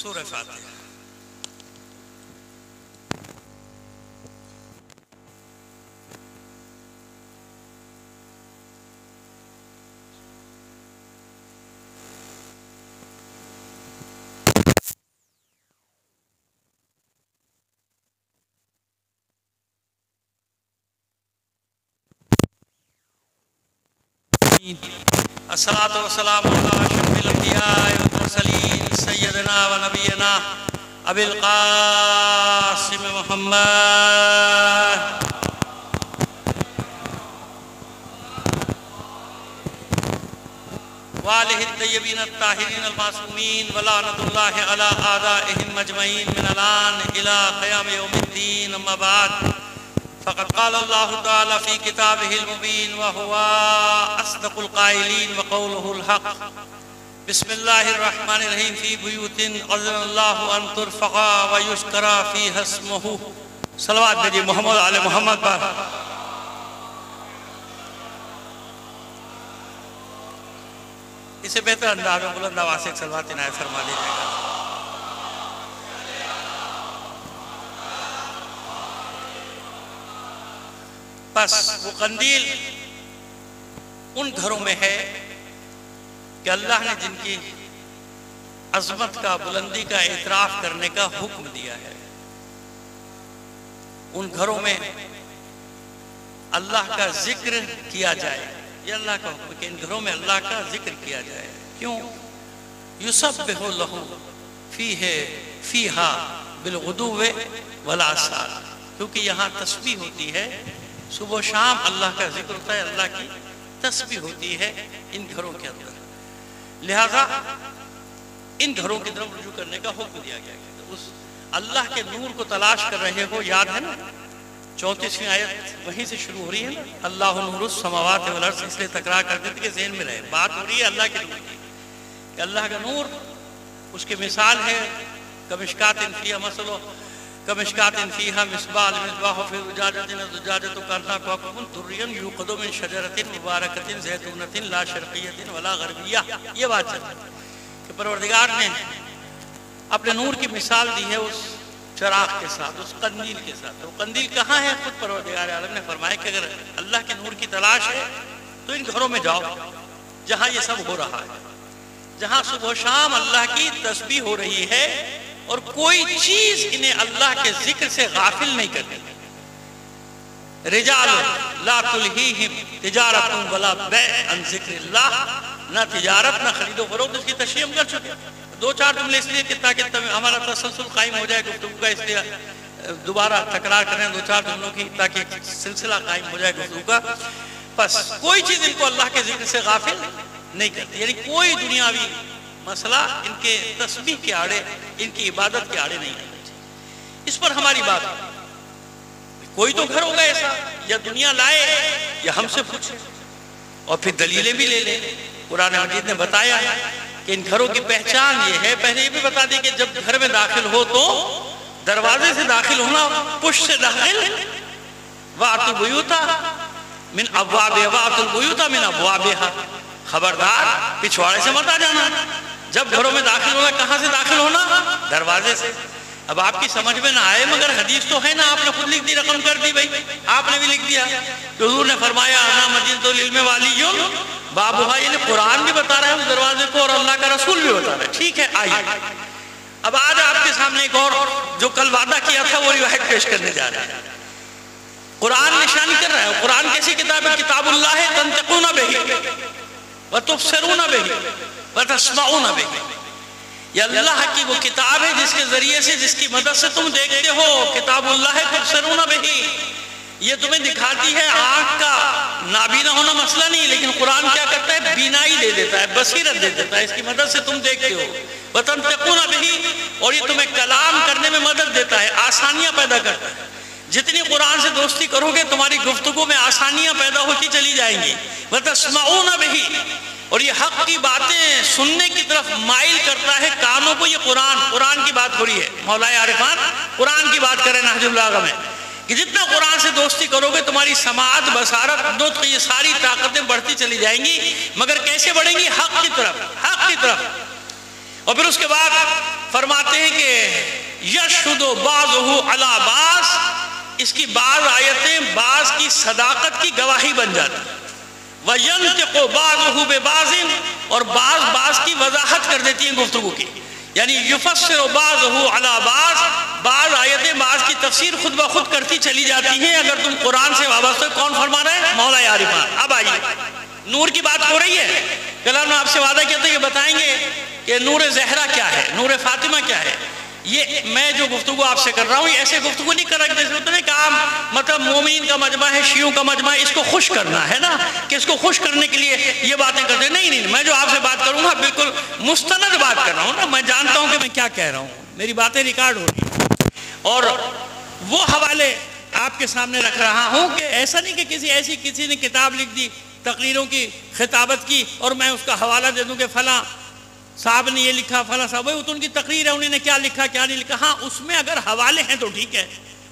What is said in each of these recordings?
سورہ فاتحہ۔ الصلاة والسلام على أشرف الأنبياء والمرسلين سيدنا ونبينا أبي القاسم محمد وآله الطيبين الطاهرين المعصومين ولعنة الله على أعدائهم أجمعين من الآن إلى قيام يوم الدين. أما بعد، فقد قال الله تعالى في كتابه المبين وهو أصدق القائلين وقوله الحق. بسم الله الرحمن الرحيم. في بيوت أذن الله أن ترفع ويذكر فيها اسمه. صلوات بجي محمد علی محمد پر. اسے بہتر انداز میں بلند آواز سے صلوات عنایت فرما دی جائے گا. بس وہ قندیل ان گھروں میں ہے کہ اللہ نے جن کی عظمت کا، بلندی کا اعتراف کرنے کا حکم دیا ہے. ان گھروں میں اللہ کا ذکر کیا جائے. یہ اللہ کا حکم ہے کہ ان گھروں میں اللہ کا ذکر کیا جائے. کیوں؟ یسبح لہ فیہا بالغدو والآصال. کیونکہ یہاں تسبیح ہوتی ہے، صبح و شام اللہ کا ذکر ہوتا ہے، اللہ کی تسبیح ہوتی ہے ان گھروں کے اندر. لہذا ان گھروں کی طرف رجوع کرنے کا حکم دیا گیا ہے. اس اللہ کے نور کو تلاش کر رہے ہو، یاد ہے نا 34ویں آیت وہیں سے شروع ہو رہی ہے نا. اللہ نور السماوات والارض. اس لیے تکرار کر دیتے کہ ذہن میں رہے. بات ہو رہی ہے اللہ کے نور کی کہ اللہ کا نور، اس کی مثال ہے کمشکات فیہا مثلہ کمشکات فیہا مصباح المصباح فی زجاجۃ الزجاجۃ کأنہا کوکب درری یوقد من شجرۃ مبارکۃ زیتونۃ لا شرقیۃ ولا غربیہ. یہ بات ہے کہ پروردگار نے اپنے نور کی مثال دی ہے اس چراغ کے ساتھ، اس قندیل کے ساتھ. وہ قندیل کہاں ہے؟ خود پروردگار عالم نے فرمایا کہ اگر اللہ کے نور کی تلاش ہے تو ان گھروں میں جاؤ جہاں یہ سب ہو رہا ہے، جہاں صبح و شام اللہ کی تسبیح ہو رہی ہے اور کوئی چیز انہیں اللہ کے ذکر سے غافل نہیں کرتی. رجال لا تلہیہم تجارت ولا بیع عن ذکر اللہ. نہ تجارت نہ خرید و فروخت. اس کی تشریح ہم کر چکے. دو چار جملے اس لیے کہ تاکہ ہمارا تسلسل قائم ہو جائے گفتگو کا، اس لیے دوبارہ تکرار کریں دو چار جملوں کی تاکہ سلسلہ قائم ہو جائے گفتگو کا. بس کوئی چیز ان کو اللہ کے ذکر سے غافل نہیں کرتی. یعنی کوئی دنیاوی مسئلہ ان کے تسبیح کے آڑے، ان کی عبادت کے آڑے نہیں آنا چاہیے. اس پر ہماری بات ہے کوئی تو گھر ہوگا ایسا، یا دنیا لائے یا ہم سے پوچھے اور پھر دلیلیں بھی لے لیں. قرآن مجید نے بتایا کہ ان گھروں کی پہچان یہ ہے. پہلے یہ بھی بتا دی کہ جب گھر میں داخل ہو تو دروازے سے داخل ہونا، پشت سے داخل. وَأْتُوا الْبُيُوتَ مِنْ أَبْوَابِهَا وَأْتُوا الْبُيُوتَ مِنْ أَبْوَابِهَا. خبردار پچھواڑے سے مت آ جانا. جب گھروں میں داخل ہونا کہاں سے داخل ہونا؟ دروازے سے. اب آپ کی سمجھ میں نہ آئے مگر حدیث تو ہے نا، آپ نے خود لکھ دی، رقم کر دی بھائی، آپ نے بھی لکھ دیا کہ حضور نے فرمایا انا مسجد العلم والی بابوہا. یعنی قرآن بھی بتا رہا ہے اس دروازے کو اور اللہ کا رسول بھی بتا رہا ہے. ٹھیک ہے، آئیے اب آج آپ کے سامنے ایک اور جو کل وعدہ کیا تھا وہ روایت پیش کرنے جا رہے ہیں. قرآن نشانی کر رہا ہے. قرآن کیسی کتاب ہے؟ کتاب اللہ ہے تنطقون بہ وتبصرون بہ وتسمعون بہ. یہ اللہ کی وہ کتاب ہے جس کے ذریعے سے، جس کی مدد سے تم دیکھتے ہو. کتاب اللہ ہے تبصرون بہ. یہ تمہیں دکھاتی ہے. آنکھ کا نابینا ہونا مسئلہ نہیں، لیکن قرآن کیا کرتا ہے؟ بینائی دے دیتا ہے، بصیرت دے دیتا ہے. اس کی مدد سے تم دیکھتے ہو. وتنطقون بہ. اور یہ تمہیں کلام کرنے میں مدد دیتا ہے، آسانیاں پیدا کرتا ہے. جتنی قرآن سے دوستی کرو گے تمہاری گفتگو میں آسانیاں پیدا ہوتی چلی جائیں گی. وتسمعون بہ. اور یہ حق کی باتیں سننے کی طرف مائل کرتا ہے کانوں کو. یہ قرآن کی بات ہو رہی ہے. مولانا عارفان قرآن کی بات کریں نہج البلاغہ میں کہ جتنا قرآن سے دوستی کرو گے تمہاری سماعت، بصارت، نطق، یہ ساری طاقتیں بڑھتی چلی جائیں گی. مگر کیسے بڑھیں گی؟ حق کی طرف، حق کی طرف. اور پھر اس کے بعد فرماتے ہیں کہ یشہد بعضہ علی بعض، اس کی بعض آیتیں بعض کی صداقت کی گواہی بن جاتی ہیں، وَيَنْتِقُ بَعْضُهُ بِبَعْضٍ، اور بعض کی وضاحت کر دیتی ہیں گفتگو کی، یعنی یفسر بعضہ علی بعض آیتیں بعض کی تفسیر خود بخود کرتی چلی جاتی ہیں۔ اگر تم قرآن سے وابستہ، کون فرما رہے ہیں؟ مولا عارفان۔ اب آئیے، نور کی بات ہو رہی ہے، کل ہم نے آپ سے وعدہ کیا تھا کہ بتائیں گے کہ نور زہرا کیا ہے، نور فاطمہ کیا ہے۔ یہ میں جو گفتگو آپ سے کر رہا ہوں، یہ ایسے گفتگو نہیں کر رہا جیسے ہوتا ہے کہ عام مطلب مومنین کا مجمع ہے، شیعوں کا مجمع ہے، اس کو خوش کرنا ہے نا، کہ اس کو خوش کرنے کے لیے یہ باتیں کرتے ہیں۔ نہیں، میں جو آپ سے بات کروں گا بالکل مستند بات کر رہا ہوں نا، میں جانتا ہوں کہ میں کیا کہہ رہا ہوں، میری باتیں ریکارڈ ہو رہی ہیں، اور وہ حوالے آپ کے سامنے رکھ رہا ہوں کہ ایسا نہیں کہ کسی نے کتاب لکھ دی تقریروں کی خطابت کی اور میں اس کا حوالہ دے دوں کہ فلاں صاحب نے یہ لکھا، فلاں صاحب، وہ تو ان کی تقریر ہے، انہوں نے کیا لکھا کیا نہیں لکھا۔ ہاں، اس میں اگر حوالے ہیں تو ٹھیک ہے،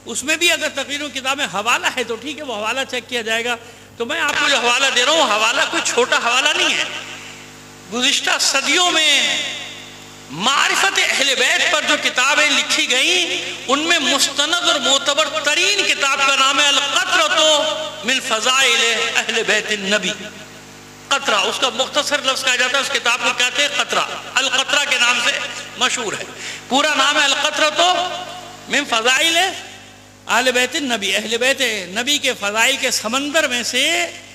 اس میں بھی اگر تقریروں کی کتاب میں حوالہ ہے تو ٹھیک ہے، وہ حوالہ چیک کیا جائے گا۔ تو میں آپ کو جو حوالہ دے رہا ہوں، حوالہ کوئی چھوٹا حوالہ نہیں ہے۔ گزشتہ صدیوں میں معرفت اہل بیت پر جو کتابیں لکھی گئیں، ان میں مستند اور معتبر ترین کتاب کا نام ہے القطرۃ من فضائل اہل بیت النبی۔ قطرہ، اس کا مختصر لفظ کہا جاتا ہے، اس کتاب کو کہتے ہیں قطرہ، القطرہ کے نام سے مشہور ہے۔ پورا نام ہے القطرۃ من فضائل اہل بیت النبی، اہل بیت نبی کے فضائل کے سمندر میں سے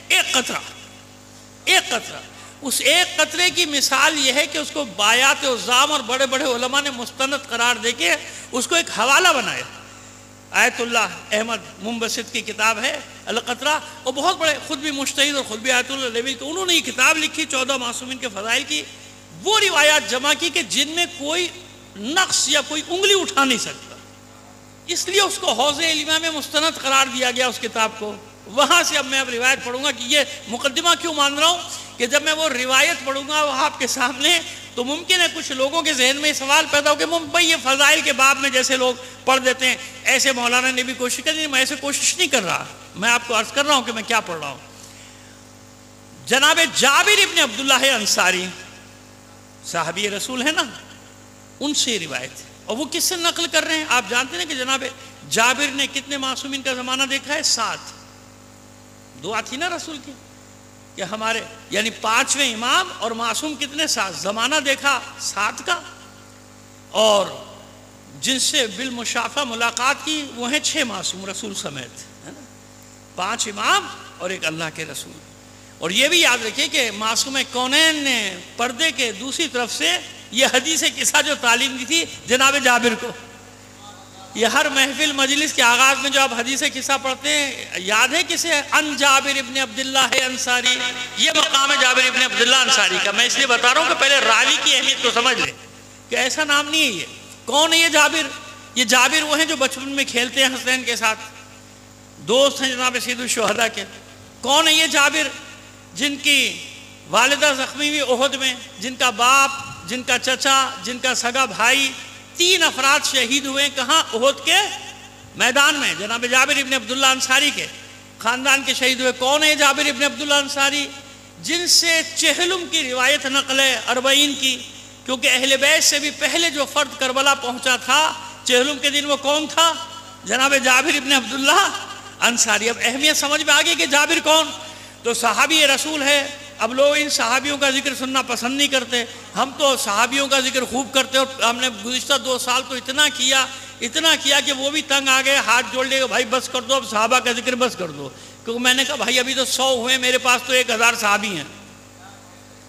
ایک قطرہ، ایک قطرہ۔ اس ایک قطرے کی مثال یہ ہے کہ اس کو بایات عظام اور بڑے بڑے علماء نے مستند قرار دے کے اس کو ایک حوالہ بنایا۔ آیت اللہ احمد منبسط کی کتاب ہے القطرہ، وہ بہت بڑے، خود بھی مجتہد اور خود بھی آیت اللہ لیوی، تو انہوں نے یہ کتاب لکھی 14 معصومین کے فضائل کی، وہ روایات جمع کی کہ جن میں کوئی نقص یا کوئی انگلی اٹھا نہیں سکتا، اس لیے اس کو حوض علمیہ میں مستند قرار دیا گیا اس کتاب کو۔ وہاں سے اب میں روایت پڑھوں گا، کہ یہ مقدمہ کیوں مان رہا ہوں کہ جب میں وہ روایت پڑھوں گا وہ آپ کے سامنے، تو ممکن ہے کچھ لوگوں کے ذہن میں سوال پیدا ہو کہ بھائی یہ فضائل کے باب میں جیسے لوگ پڑھ دیتے ہیں، ایسے مولانا نے بھی کوشش کی۔ میں ایسے کوشش نہیں کر رہا، میں آپ کو عرض کر رہا ہوں کہ میں کیا پڑھ رہا ہوں۔ جناب جابر ابن عبداللہ انصاری، صحابی رسول ہے نا، ان سے روایت ہے، اور وہ کس سے نقل کر رہے ہیں؟ آپ جانتے ہیں کہ جناب جابر نے کتنے معصومین کا زمانہ دیکھا ہے؟ 7۔ دعا تھی نا رسول کی کہ ہمارے یعنی 5ویں امام اور معصوم کتنے؟ 7۔ زمانہ دیکھا 7 کا، اور جن سے بالمشافہ ملاقات کی وہ ہیں 6 معصوم رسول سمیت، 5 امام اور ایک اللہ کے رسول۔ اور یہ بھی یاد رکھیے کہ معصوم کونین نے پردے کے دوسری طرف سے یہ حدیث قصہ جو تعلیم دی تھی جناب جابر کو، یہ ہر محفل مجلس کے آغاز میں جو آپ حدیث قصہ پڑھتے ہیں، یاد ہے کسے؟ ان جابر ابن عبداللہ انصاری، یہ مقام ہے جابر ابن عبداللہ انصاری کا۔ میں اس لیے بتا رہا ہوں کہ پہلے راوی کی اہمیت کو سمجھ لیں کہ ایسا نام نہیں ہے یہ۔ کون ہے یہ جابر؟ یہ جابر وہ ہیں جو بچپن میں کھیلتے ہیں حسین کے ساتھ، دوست ہیں جناب سید الشہداء کے۔ کون ہے یہ جابر؟ جن کی والدہ زخمی ہوئی احد میں، جن کا باپ، جن کا چچا، جن کا سگا بھائی، 3 افراد شہید ہوئے۔ کہاں؟ احد کے میدان میں، جناب جابر ابن عبداللہ انصاری کے خاندان کے شہید ہوئے۔ کون ہے جابر ابن عبداللہ انصاری؟ جن سے چہلم کی روایت نقل ہے، 40 کی، کیونکہ اہل بیت سے بھی پہلے جو فرد کربلا پہنچا تھا چہلم کے دن، وہ کون تھا؟ جناب جابر ابن عبداللہ انصاری۔ اب اہمیت سمجھ میں آگئی کہ جابر کون؟ تو صحابی رسول ہے۔ اب لوگ ان صحابیوں کا ذکر سننا پسند نہیں کرتے، ہم تو صحابیوں کا ذکر خوب کرتے، اور ہم نے گزشتہ 2 سال تو اتنا کیا کہ وہ بھی تنگ آ گئے، ہاتھ جوڑ لے گا، بھائی بس کر دو، اب صحابہ کا ذکر بس کر دو۔ کیونکہ میں نے کہا بھائی ابھی تو 100 ہوئے، میرے پاس تو 1000 صحابی ہیں،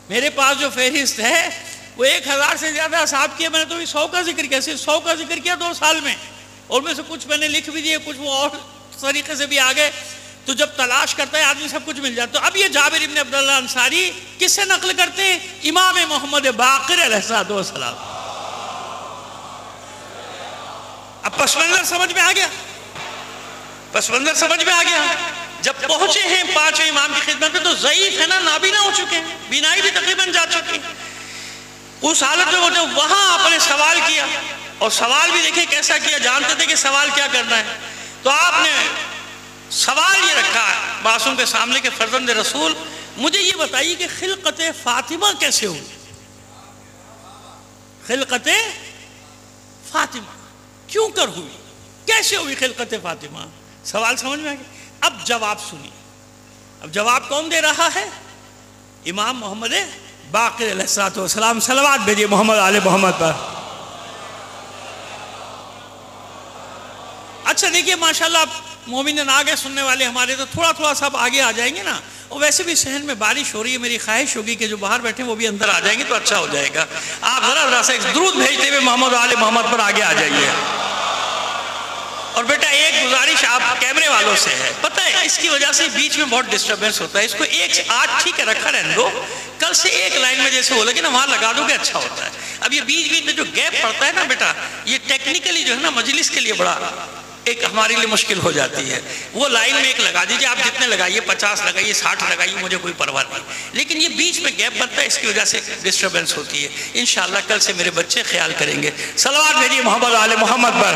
میرے پاس جو فہرست ہے وہ 1000 سے زیادہ صحاب کی ہے۔ میں نے تو 100 کا ذکر کیا، صرف 100 کا ذکر کیا 2 سال میں، اور میں سے کچھ میں نے لکھ بھی دیے، کچھ وہ اور طریقے سے بھی آگئے۔ تو جب تلاش کرتا ہے آدمی سب کچھ مل جاتا۔ تو اب یہ جابر ابن عبداللہ انصاری کس سے نقل کرتے ہیں؟ امام محمد باقر علیہ السلام۔ اب پس منظر سمجھ میں آ گیا، پس منظر سمجھ میں آ گیا۔ جب پہنچے ہیں 5ویں امام کی خدمت میں تو ضعیف ہے نا، نابینا ہو چکے ہیں، بینائی بھی تقریباً جا چکی۔ اس حالت میں وہ جو وہاں آپ نے سوال کیا، اور سوال بھی دیکھیں کیسا کیا، جانتے تھے کہ سوال کیا کرنا ہے، تو آپ نے سوال یہ رکھا معصوم کے سامنے کہ فرزند رسول مجھے یہ بتائیے کہ خلقت فاطمہ کیسے ہوئی؟ خلقت فاطمہ کیوں کر ہوئی، کیسے ہوئی خلقت فاطمہ؟ سوال سمجھ میں آ گیا؟ اب جواب سنیے. اب جواب کون دے رہا ہے؟ امام محمد باقر علیہ السلام. صلوات بھیجیے محمد آل محمد پر. اچھا دیکھیے ماشاءاللہ اب مومنین آگے سننے والے ہمارے تو تھوڑا تھوڑا سب آگے آ جائیں گے نا. اور ویسے بھی صحن میں بارش ہو رہی ہے، میری خواہش ہوگی کہ جو باہر بیٹھے ہیں وہ بھی اندر آ جائیں گے تو اچھا ہو جائے گا. آپ ذرا سے ایک درود بھیجتے ہوئے محمد آل محمد پر آگے آ جائیے. اور بیٹا ایک گزارش آپ کیمرے والوں سے ہے، پتہ ہے اس کی وجہ سے بیچ میں بہت ڈسٹربنس ہوتا ہے. اس کو ایک آج ٹھیک ہے رکھا رہنے دو، کل سے ایک لائن میں جیسے ہو لگے نا وہاں لگا دو کہ اچھا ہوتا ہے. اب یہ بیچ بیچ میں جو گیپ پڑتا ہے نا بیٹا، یہ ٹیکنیکلی جو ہے نا مجلس کے لیے بڑا ایک ہمارے لیے مشکل ہو جاتی ہے. وہ لائن میں ایک لگا دیجئے، آپ جتنے لگائیے 50 لگائیے 60 لگائیے، مجھے کوئی پرواہ نہیں. لیکن یہ بیچ میں گیپ بنتا ہے، اس کی وجہ سے ڈسٹربنس ہوتی ہے. انشاءاللہ کل سے میرے بچے خیال کریں گے. صلوات بھیجیے محمد آل محمد پر.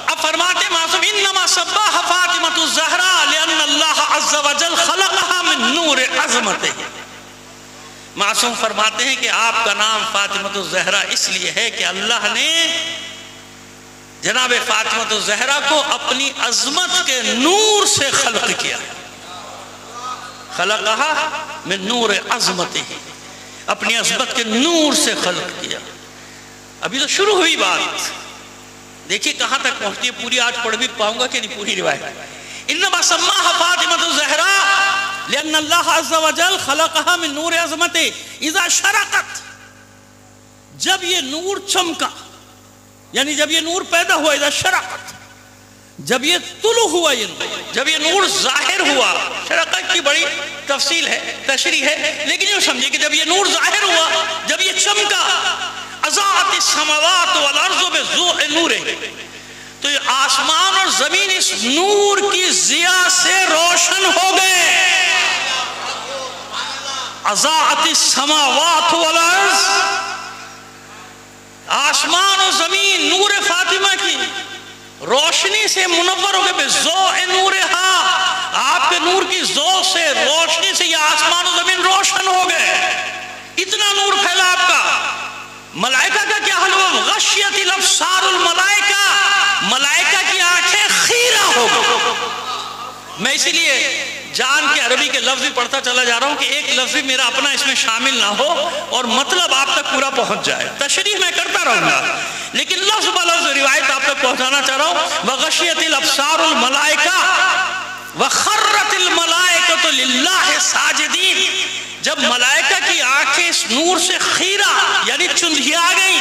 اب فرماتے معصوم انما صباح فاطمۃ الزہراء لأن اللہ عز وجل خلقها من نور عظمتہ. معصوم فرماتے ہیں کہ آپ کا نام فاطمۃ الزہراء اس لیے ہے کہ اللہ نے جناب فاطمۃ الزہراء کو اپنی عظمت کے نور سے خلق کیا. خلقها من نور عظمتہ، اپنی عظمت کے نور سے خلق کیا. ابھی تو شروع ہوئی بات، دیکھیے کہاں تک پہنچتی ہے. پوری آج پڑھ بھی پاؤں گا کہ نہیں پوری روایت. انما سماها فاطمۃ الزہراء لأن اللہ عز وجل خلقها من نور عظمتہ اذا شرقت، جب یہ نور چمکا، یعنی جب یہ نور پیدا ہوا، اذا شرقت، جب یہ طلوع ہوا، یہ نور جب یہ نور ظاہر ہوا. شرقت کی بڑی تفصیل ہے، تشریح ہے، لیکن یہ سمجھے کہ جب یہ نور ظاہر ہوا، جب یہ چمکا، اضاءت السماوات والارض بضوء نورہ، تو یہ آسمان اور زمین اس نور کی ضیاء سے روشن ہو گئے. اضاءت السماوات والارض، آسمان اور زمین نور فاطمہ کی روشنی سے منور ہو گئے. بضوء نورہا، آپ کے نور کی ضوء سے، روشنی سے یہ آسمان اور زمین روشن ہو گئے. اتنا نور پھیلا آپ کا. ملائکہ کا کیا حال ہوا؟ غشیت الابصار الملائکہ، ملائکہ کی آنکھیں خیرہ ہو گئی. میں اسی لیے جان کے عربی کے لفظ بھی پڑھتا چلا جا رہا ہوں کہ ایک لفظ بھی میرا اپنا اس میں شامل نہ ہو اور مطلب آپ تک پورا پہنچ جائے. تشریح میں کرتا رہوں گا لیکن لفظ بلفظ روایت آپ تک پہنچانا چاہ رہا ہوں. وغشیت الابصار الملائکہ وخرت الملائکۃ للہ ساجدین، جب ملائکہ کی آنکھیں اس نور سے خیرہ یعنی چندھیا گئی.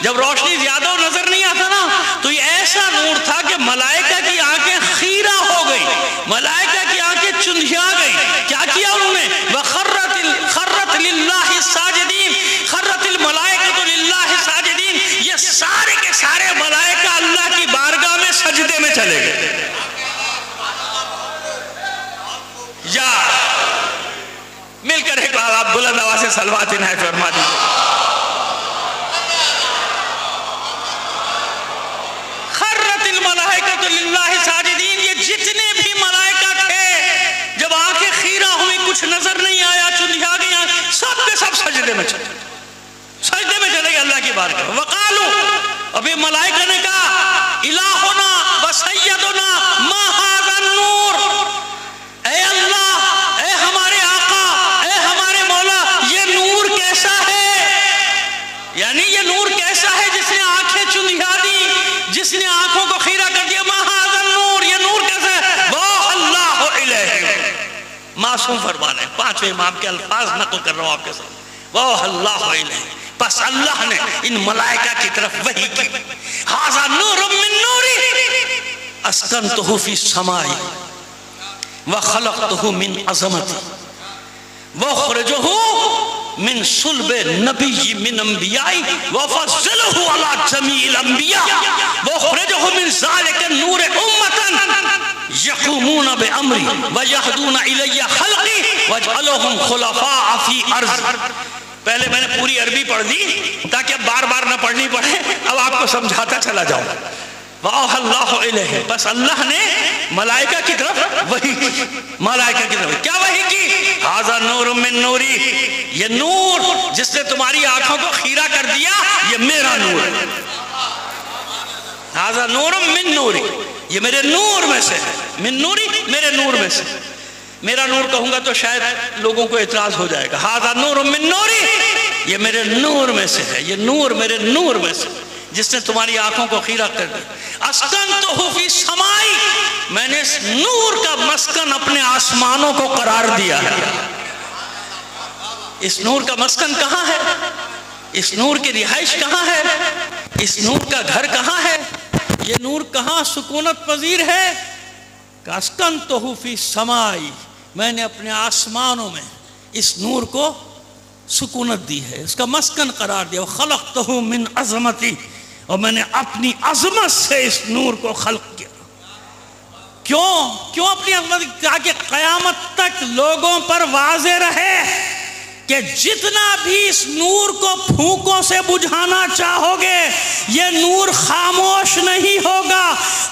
جب روشنی زیادہ نظر نہیں آتا نا تو یہ ایسا نور تھا کہ ملائکہ کی آنکھیں خیرہ ہو گئی، ملائکہ کی آنکھیں چندھیا گئی. کیا کیا انہوں نے؟ خرت للہ ساجدین، خرت الملائکۃ للہ ساجدین. یہ سارے کے سارے ملائکہ اللہ کی بارگاہ میں سجدے میں چلے گئے. یا مل کر ایک بار آپ بلند آواز سے صلوات عنایت فرما دیجیے. خرت الملائکۃ للہ ساجدین، یہ جتنے بھی ملائکہ تھے جب آنکھیں خیرہ ہوئی، کچھ نظر نہیں آیا، چندھیا گیا، سب کے سب سجدے میں چلے گئے اللہ کی بارگاہ. وقالو، ابھی ملائکہ نے کہا الہنا و سیدنا ما ھذا النور، اے اللہ، اے ہمارے آقا، اے ہمارے مولا، یہ نور کیسا ہے؟ یعنی یہ نور کیسا ہے جس نے آنکھیں چندھیا دی، جس نے آنکھوں کو خیرہ کر دیا. ما ھذا النور، یہ نور کیسا ہے؟ واہ اللہ الیہ. معصوم فرمان ہے، پانچویں امام کے الفاظ نقل کر رہا ہوں آپ کے ساتھ. واہ اللہ الیہ. بس اللہ نے ان ملائکہ کی طرف وحی کی. ھذا نور من نوری اسکنتہ فی السماء وخلقتہ من عظمتی واخرجہ من صلب نبی من انبیائی وفضلہ علی جمیع الانبیاء واخرجہ من ذالک النور امتا یقومون بامری ویہدون الی خلقی واجعلہم خلفاء فی ارض. پہلے میں نے پوری عربی پڑھ دی تاکہ اب بار بار نہ پڑھنی پڑے، اب آپ کو سمجھاتا چلا جاؤں. واہ اللہ الیہ. بس اللہ نے ملائکہ کی طرف وحی کی. ملائکہ کی طرف کیا وحی کی؟ ھذا نور من نوری، یہ نور جس نے تمہاری آنکھوں کو خیرہ کر دیا یہ میرا نور ہے. ھذا نور من نوری، یہ میرے نور میں سے ہے. من نوری، میرے نور میں سے. میرا نور کہوں گا تو شاید لوگوں کو اعتراض ہو جائے گا. ھذا نور من نوری، یہ میرے نور میں سے ہے. یہ نور میرے نور میں سے جس نے تمہاری آنکھوں کو خیرہ کر دیا. اسکنتہ فی السماء، میں نے اس نور کا مسکن اپنے آسمانوں کو قرار دیا ہے. اس نور کا مسکن کہاں ہے؟ اس نور کی رہائش کہاں ہے؟ اس نور کا گھر کہاں ہے؟ یہ نور کہاں سکونت پذیر ہے؟ اسکنتہ فی السماء، میں نے اپنے آسمانوں میں اس نور کو سکونت دی ہے، اس کا مسکن قرار دیا. خلقتہ من عظمتی، اور میں نے اپنی عظمت سے اس نور کو خلق کیا. کیوں اپنی عظمت؟ تاکہ قیامت تک لوگوں پر واضح رہے کہ جتنا بھی اس نور کو پھونکوں سے بجھانا چاہو گے یہ نور خاموش نہیں ہوگا.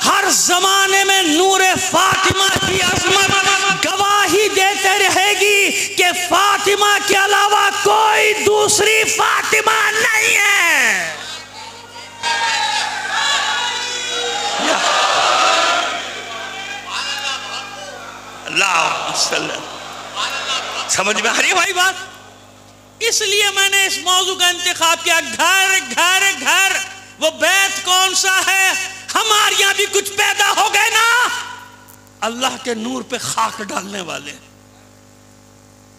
ہر زمانے میں نور فاطمہ کی عظمت گواہی دیتے رہے گی کہ فاطمہ کے علاوہ کوئی دوسری فاطمہ نہیں ہے. اللہ سمجھ میں آ رہی ہے بھائی بات؟ اس لیے میں نے اس موضوع کا انتخاب کیا. گھر گھر گھر، وہ بیت کون سا ہے؟ ہمارے یہاں بھی کچھ پیدا ہو گئے نا اللہ کے نور پہ خاک ڈالنے والے.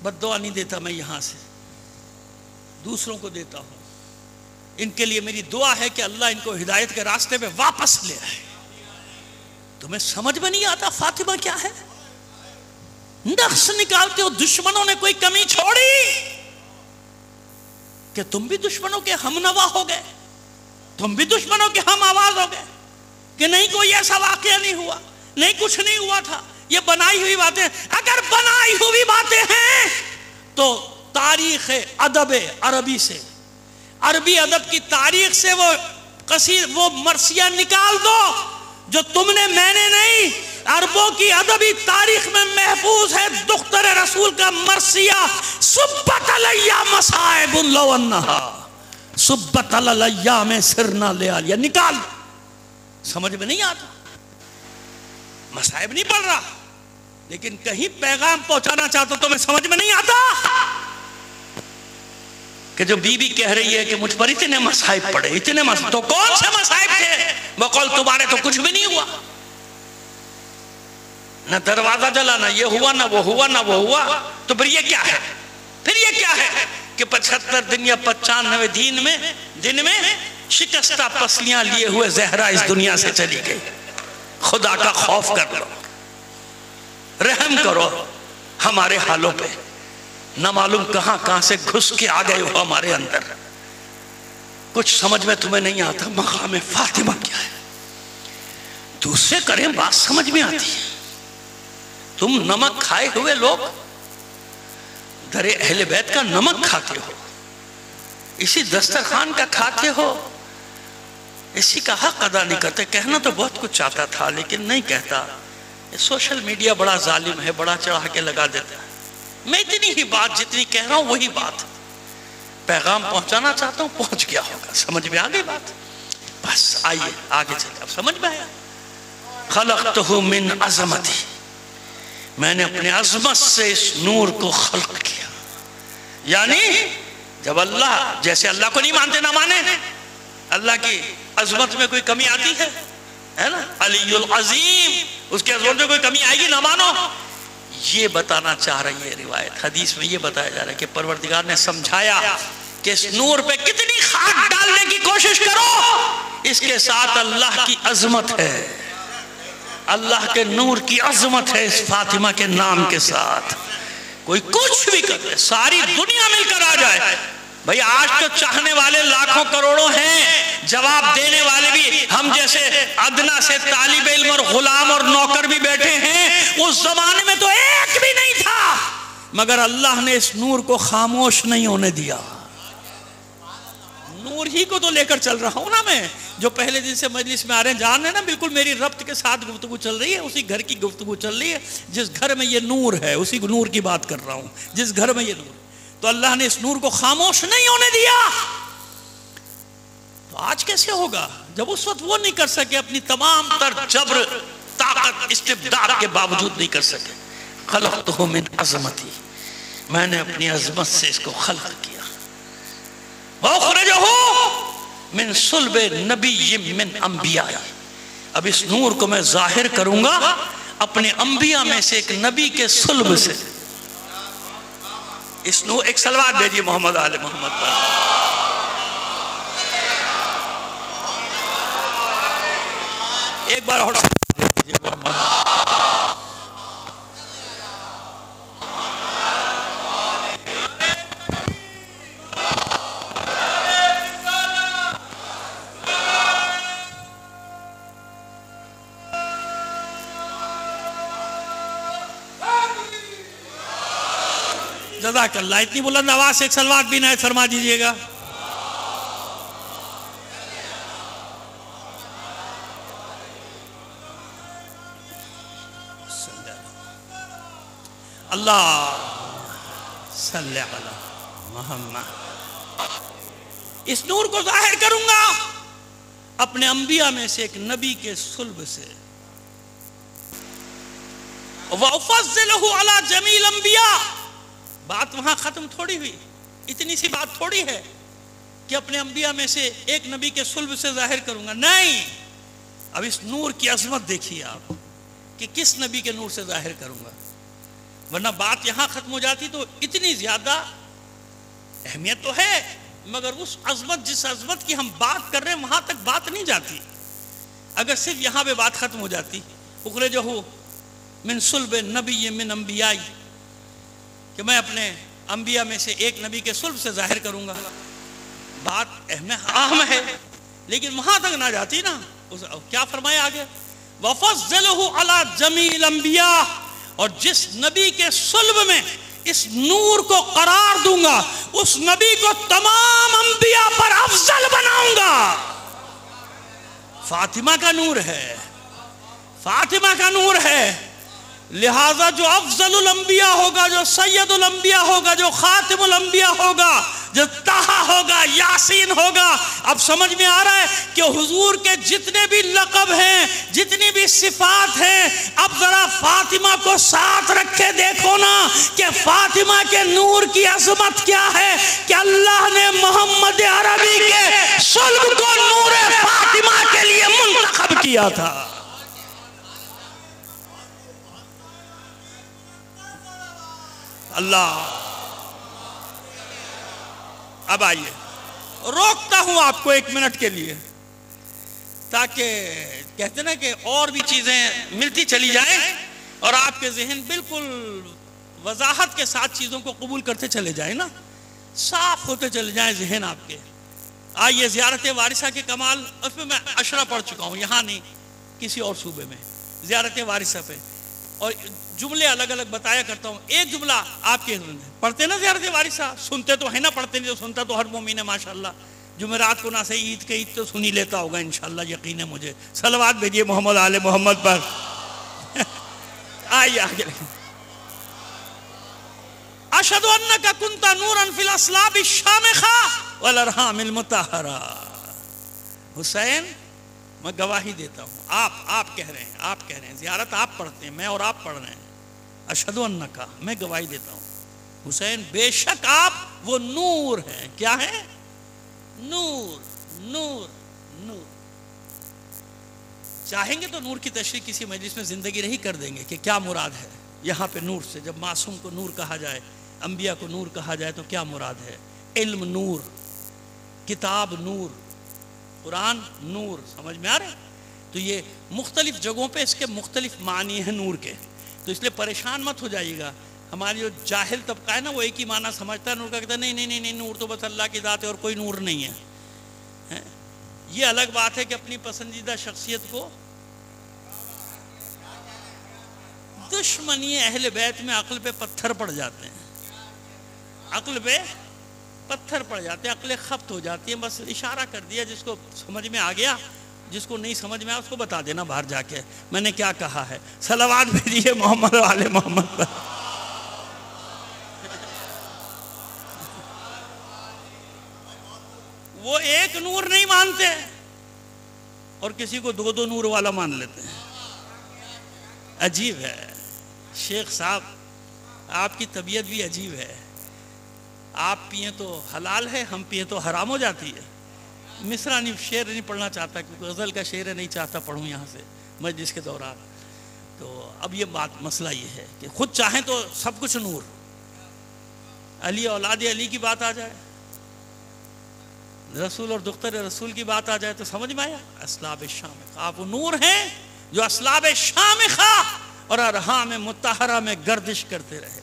بد دعا نہیں دیتا میں یہاں سے، دوسروں کو دیتا ہوں. ان کے لیے میری دعا ہے کہ اللہ ان کو ہدایت کے راستے پہ واپس لے آئے. تمہیں سمجھ میں نہیں آتا فاطمہ کیا ہے؟ نقص نکالتے ہو. دشمنوں نے کوئی کمی چھوڑی کہ تم بھی دشمنوں کے ہم نوا ہو گئے؟ تم بھی دشمنوں کے ہم آواز ہو گئے کہ نہیں کوئی ایسا واقعہ نہیں ہوا، نہیں کچھ نہیں ہوا تھا، یہ بنائی ہوئی باتیں. اگر بنائی ہوئی باتیں ہیں تو تاریخ ادب عربی سے، عربی ادب کی تاریخ سے وہ مرثیہ نکال دو جو تم نے، میں نے نہیں. عربوں کی ادبی تاریخ میں محفوظ ہے دختر رسول کا مرثیہ، سبت علیہ مصائب لو انہا سبت علیہ میں سرنا لیالیا. نکال. سمجھ میں نہیں آتا، مصائب نہیں پڑھ رہا لیکن کہیں پیغام پہنچانا چاہتا تو میں سمجھ میں نہیں آتا کہ جو بی بی کہہ رہی ہے کہ مجھ پر اتنے مصائب پڑے، اتنے مصائب. تو کون سے مصائب تھے؟ بقول تمہارے تو کچھ بھی نہیں ہوا. نہ دروازہ جلا، نہ یہ ہوا، نہ وہ ہوا، نہ وہ ہوا. تو پھر یہ کیا ہے؟ پھر یہ کیا ہے کہ 75 دن یا 95 دن میں شکستہ پسلیاں لیے ہوئے زہرا اس دنیا سے چلی گئی. خدا کا خوف کر لو، رحم کرو ہمارے حالوں پہ. نہ معلوم کہاں سے گھس کے آ گئے ہو ہمارے اندر. کچھ سمجھ میں تمہیں نہیں آتا مقام فاطمہ کیا ہے. دوسرے کریں بات سمجھ میں آتی ہے. تم نمک کھائے ہوئے لوگ در اہل بیت کا نمک کھاتے ہو، اسی دسترخوان کا کھاتے ہو، اسی کا حق ادا نہیں کرتے. کہنا تو بہت کچھ چاہتا تھا لیکن نہیں کہتا. یہ سوشل میڈیا بڑا ظالم ہے، بڑا چڑھا کے لگا دیتا ہے. میں اتنی ہی بات جتنی کہہ رہا ہوں وہی بات پیغام پہنچانا چاہتا ہوں، پہنچ گیا ہوگا. سمجھ میں آ گئی بات؟ بس آئیے آگے چلے. اب سمجھ میں آیا؟ خلقتہ من عظمتی، میں نے اپنے عظمت سے اس نور کو خلق کیا. یعنی جب اللہ، جیسے اللہ کو نہیں مانتے نہ مانے، اللہ کی عظمت میں کوئی کمی آتی ہے نا، علی العظیم، اس کے عظمت میں کوئی کمی آئے گی نہ مانو. یہ بتانا چاہ رہی ہے روایت، حدیث میں یہ بتایا جا رہا ہے کہ پروردگار نے سمجھایا کہ اس نور پہ کتنی خاک ڈالنے کی کوشش کرو، اس کے ساتھ اللہ کی عظمت ہے، اللہ کے نور کی عظمت ہے اس فاطمہ کے نام کے ساتھ. کوئی کچھ بھی کر لے، ساری دنیا مل کر آ جائے. بھئی آج تو چاہنے والے لاکھوں کروڑوں ہیں، جواب دینے والے بھی ہم جیسے ادنا سے طالب علم اور غلام اور نوکر بھی بیٹھے ہیں. اس زمانے میں تو ایک بھی نہیں تھا، مگر اللہ نے اس نور کو خاموش نہیں ہونے دیا. نور ہی کو تو لے کر چل رہا ہوں نا میں. جو پہلے دن سے مجلس میں آ رہے ہیں جان رہے ہیں نا، بالکل میری ربط کے ساتھ گفتگو چل رہی ہے، اسی گھر کی گفتگو چل رہی ہے. جس گھر میں یہ نور ہے اسی نور کی بات کر رہا ہوں، جس گھر میں یہ نور. تو اللہ نے اس نور کو خاموش نہیں ہونے دیا. تو آج کیسے ہوگا جب اس وقت وہ نہیں کر سکے، اپنی تمام تر جبر طاقت استبداد کے باوجود نہیں کر سکے. خلقتہ من عظمتی، میں نے اپنی عظمت سے اس کو خلق کیا. وَأُخْرِجَهُ مِن صُلْبِ نَبِيٍّ مِّن أَنْبِيَائِهِ، اب اس نور کو میں ظاہر کروں گا اپنے انبیاء میں سے ایک نبی کے صلب سے. اس نور، ایک صلوات بھیجیے محمد آل محمد پر. ایک بار اور بھیجیے محمد. جزاک اللہ. اتنی بلند آواز سے ایک صلوات بھی عنایت فرما دیجئے گا. اللہ صلی علی محمد. اس نور کو ظاہر کروں گا اپنے انبیاء میں سے ایک نبی کے صلب سے. وَأُفَضِّلُهُ عَلَى جَمِيعِ الْأَنْبِيَاءِ، بات وہاں ختم تھوڑی ہوئی. اتنی سی بات تھوڑی ہے کہ اپنے انبیاء میں سے ایک نبی کے صلب سے ظاہر کروں گا. نہیں، اب اس نور کی عظمت دیکھیے آپ کہ کس نبی کے نور سے ظاہر کروں گا. ورنہ بات یہاں ختم ہو جاتی تو اتنی زیادہ اہمیت تو ہے، مگر اس عظمت، جس عظمت کی ہم بات کر رہے ہیں وہاں تک بات نہیں جاتی. اگر صرف یہاں پہ بات ختم ہو جاتی، اخرجہ من صلب نبی من انبیائی، کہ میں اپنے انبیاء میں سے ایک نبی کے صلب سے ظاہر کروں گا، بات اہم ہے، لیکن وہاں تک نہ جاتی نا. کیا فرمایا آگے؟ وَفَضَّلُهُ عَلَى جَمِيعِ الْأَنْبِيَاءِ، اور جس نبی کے صلب میں اس نور کو قرار دوں گا اس نبی کو تمام انبیاء پر افضل بناؤں گا. فاطمہ کا نور ہے، فاطمہ کا نور ہے. لہذا جو افضل الانبیاء ہوگا، جو سید الانبیاء ہوگا، جو خاتم الانبیاء ہوگا، جو طٰہٰ ہوگا، یاسین ہوگا. اب سمجھ میں آ رہا ہے کہ حضور کے جتنے بھی لقب ہیں، جتنی بھی صفات ہیں، اب ذرا فاطمہ کو ساتھ رکھے دیکھو نا کہ فاطمہ کے نور کی عظمت کیا ہے کہ اللہ نے محمد عربی کے صلب کو نور فاطمہ کے لیے منتخب کیا تھا. اللہ. اب آئیے، روکتا ہوں آپ کو ایک منٹ کے لیے، تاکہ کہتے نا کہ اور بھی چیزیں ملتی چلی جائیں اور آپ کے ذہن بالکل وضاحت کے ساتھ چیزوں کو قبول کرتے چلے جائیں نا، صاف ہوتے چلے جائیں ذہن آپ کے. آئیے، زیارت وارثہ کے کمال، اس میں میں اشرہ پڑھ چکا ہوں، یہاں نہیں کسی اور صوبے میں. زیارت وارثہ پہ اور جملے الگ الگ بتایا کرتا ہوں. ایک جملہ آپ کے پڑھتے ہیں نا زیارت وارثہ، سنتے تو ہے نا، پڑھتے نہیں تو سنتا تو ہر مومن ہے ماشاءاللہ. جمعرات کو نہ سے عید کے عید تو سنی لیتا ہوگا انشاءاللہ، یقین ہے مجھے. صلوات بھیجیے محمد آل محمد پر. آئیے آگے. اشہد انک کنت نورا فی الاصلاب الشامخہ والارحام المطہرہ. حسین، میں گواہی دیتا ہوں، آپ کہہ رہے ہیں زیارت آپ پڑھتے ہیں، میں اور آپ پڑھ رہے ہیں. اشہد انک، میں گواہی دیتا ہوں حسین، بے شک آپ وہ نور ہیں. کیا ہے؟ نور. نور نور. چاہیں گے تو نور کی تشریح کسی مجلس میں زندگی رہی کر دیں گے کہ کیا مراد ہے یہاں پہ نور سے. جب معصوم کو نور کہا جائے، انبیاء کو نور کہا جائے تو کیا مراد ہے؟ علم نور، کتاب نور، قرآن نور. سمجھ میں آ رہا ہے؟ تو یہ مختلف جگہوں پہ اس کے مختلف معنی ہیں نور کے. تو اس لیے پریشان مت ہو جائیے گا. ہماری جو جاہل طبقہ ہے نا، وہ ایک ہی معنی سمجھتا ہے نور کا، کہتا ہے نہیں نور تو بس اللہ کی ذات ہے اور کوئی نور نہیں ہے. یہ الگ بات ہے کہ اپنی پسندیدہ شخصیت کو دشمنی اہل بیت میں عقل پہ پتھر پڑ جاتے ہیں، عقل پہ پتھر پڑ جاتے ہیں، عقلیں خبت ہو جاتی ہیں. بس اشارہ کر دیا، جس کو سمجھ میں آ گیا، جس کو نہیں سمجھ میں آیا اس کو بتا دینا باہر جا کے میں نے کیا کہا ہے. صلوات بھیجیے محمد آل محمد پر. وہ ایک نور نہیں مانتے اور کسی کو دو دو نور والا مان لیتے ہیں. عجیب ہے شیخ صاحب، آپ کی طبیعت بھی عجیب ہے. آپ پئیں تو حلال ہے، ہم پئیں تو حرام ہو جاتی ہے. مصرع شعر نہیں پڑھنا چاہتا کیونکہ غزل کا شعر نہیں چاہتا پڑھوں یہاں سے مجلس کے دوران. تو اب یہ بات مسئلہ یہ ہے کہ خود چاہیں تو سب کچھ نور، علی اولاد علی کی بات آ جائے، رسول اور دختر رسول کی بات آ جائے تو سمجھ میں آیا. اسلاب شامخہ، آپ وہ نور ہیں جو اسلاب شامخہ اور ارحام مطہرہ میں گردش کرتے رہے.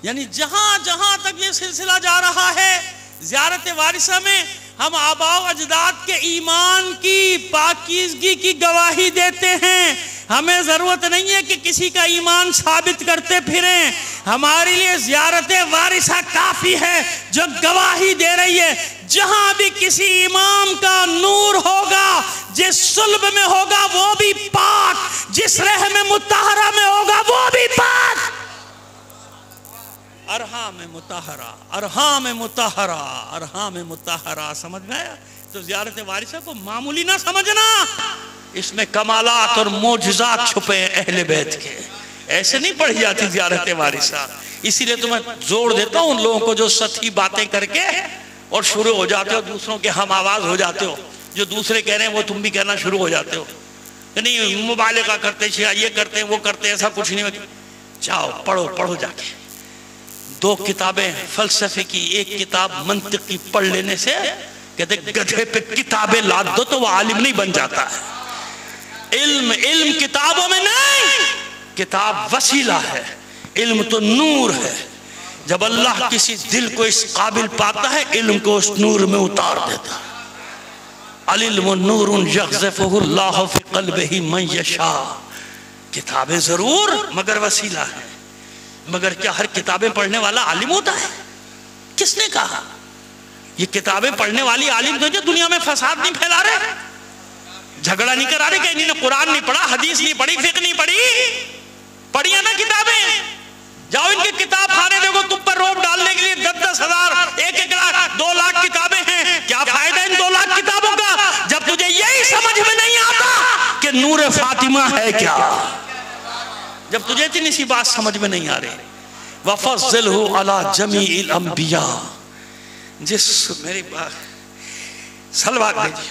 یعنی جہاں جہاں تک یہ سلسلہ جا رہا ہے زیارت وارثہ میں ہم آباء و اجداد کے ایمان کی پاکیزگی کی گواہی دیتے ہیں. ہمیں ضرورت نہیں ہے کہ کسی کا ایمان ثابت کرتے پھریں. ہمارے لیے زیارت وارثہ کافی ہے جو گواہی دے رہی ہے جہاں بھی کسی امام کا نور ہوگا، جس صلب میں ہوگا وہ بھی پاک، جس رحم مطہرہ میں ہوگا وہ بھی پاک. ارحام مطہرہ، ارحام مطہرہ، ارحام مطہرہ. سمجھ میں آیا؟ تو زیارت وارثہ کو معمولی نہ سمجھنا، اس میں کمالات اور معجزات چھپے ہیں اہل بیت کے. ایسے نہیں پڑھی جاتی زیارت وارثہ. اسی لیے تو میں زور دیتا ہوں ان لوگوں کو جو سطحی باتیں کر کے اور شروع ہو جاتے ہو، دوسروں کے ہم آواز ہو جاتے ہو، جو دوسرے کہہ رہے ہیں وہ تم بھی کہنا شروع ہو جاتے ہو. نہیں مبالغہ کرتے یہ کرتے ہیں وہ کرتے ہیں، ایسا کچھ نہیں. جاؤ پڑھو جا کے. 2 کتابیں فلسفے کی، ایک کتاب منطق کی پڑھ لینے سے کہتے گدھے پہ کتابیں لاد دو تو وہ عالم نہیں بن جاتا ہے. علم کتابوں میں نہیں، کتاب وسیلہ ہے، علم تو نور ہے. جب اللہ کسی دل کو اس قابل پاتا ہے علم کو اس نور میں اتار دیتا ہے. العلم نور یقذفہ اللہ فی قلبہ من یشاء. کتابیں ضرور مگر وسیلہ ہے. مگر کیا ہر کتابیں پڑھنے والا عالم ہوتا ہے؟ کس نے کہا؟ یہ کتابیں پڑھنے والی عالم تو جو دنیا میں فساد نہیں پھیلا رہے، جھگڑا نہیں کرا رہے کہ انہوں نے قرآن نہیں پڑھا، حدیث نہیں پڑھی، فقہ نہیں پڑھی. پڑھیا نا کتابیں. جاؤ ان کے کتاب خانے دیکھو، تم پر روب ڈالنے کے لیے 10-10 ہزار، 1-1 لاکھ، 2 لاکھ کتابیں ہیں. کیا فائدہ ان 2 لاکھ کتابوں کا جب تجھے یہی سمجھ میں نہیں آتا کہ نور فاطمہ ہے کیا؟ جب تجھے اتنی سی بات سمجھ میں نہیں آ رہی. وَفَضِّلْهُ عَلَى جَمِيعِ الْأَنْبِيَاءِ. جس میری بات سلوات بھیجی.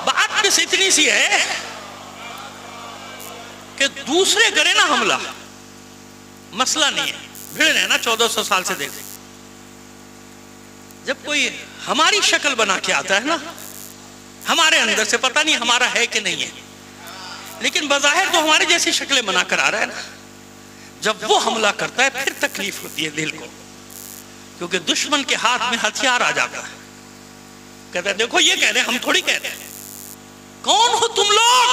بات بس اتنی سی ہے کہ دوسرے کرے نا حملہ، مسئلہ نہیں ہے. بھیڑ ہے نا 1400 سال سے دیکھیں. جب کوئی ہماری شکل بنا کے آتا ہے نا، ہمارے اندر سے پتہ نہیں ہمارا ہے کہ نہیں ہے، لیکن بظاہر تو ہماری جیسی شکلیں بنا کر آ رہا ہے نا. جب وہ حملہ کرتا ہے پھر تکلیف ہوتی ہے دل کو، کیونکہ دشمن کے ہاتھ میں ہتھیار آ جاتا ہے. کہتا ہے دیکھو یہ کہہ رہے ہیں، ہم تھوڑی کہہ رہے ہیں. کون ہو تم لوگ؟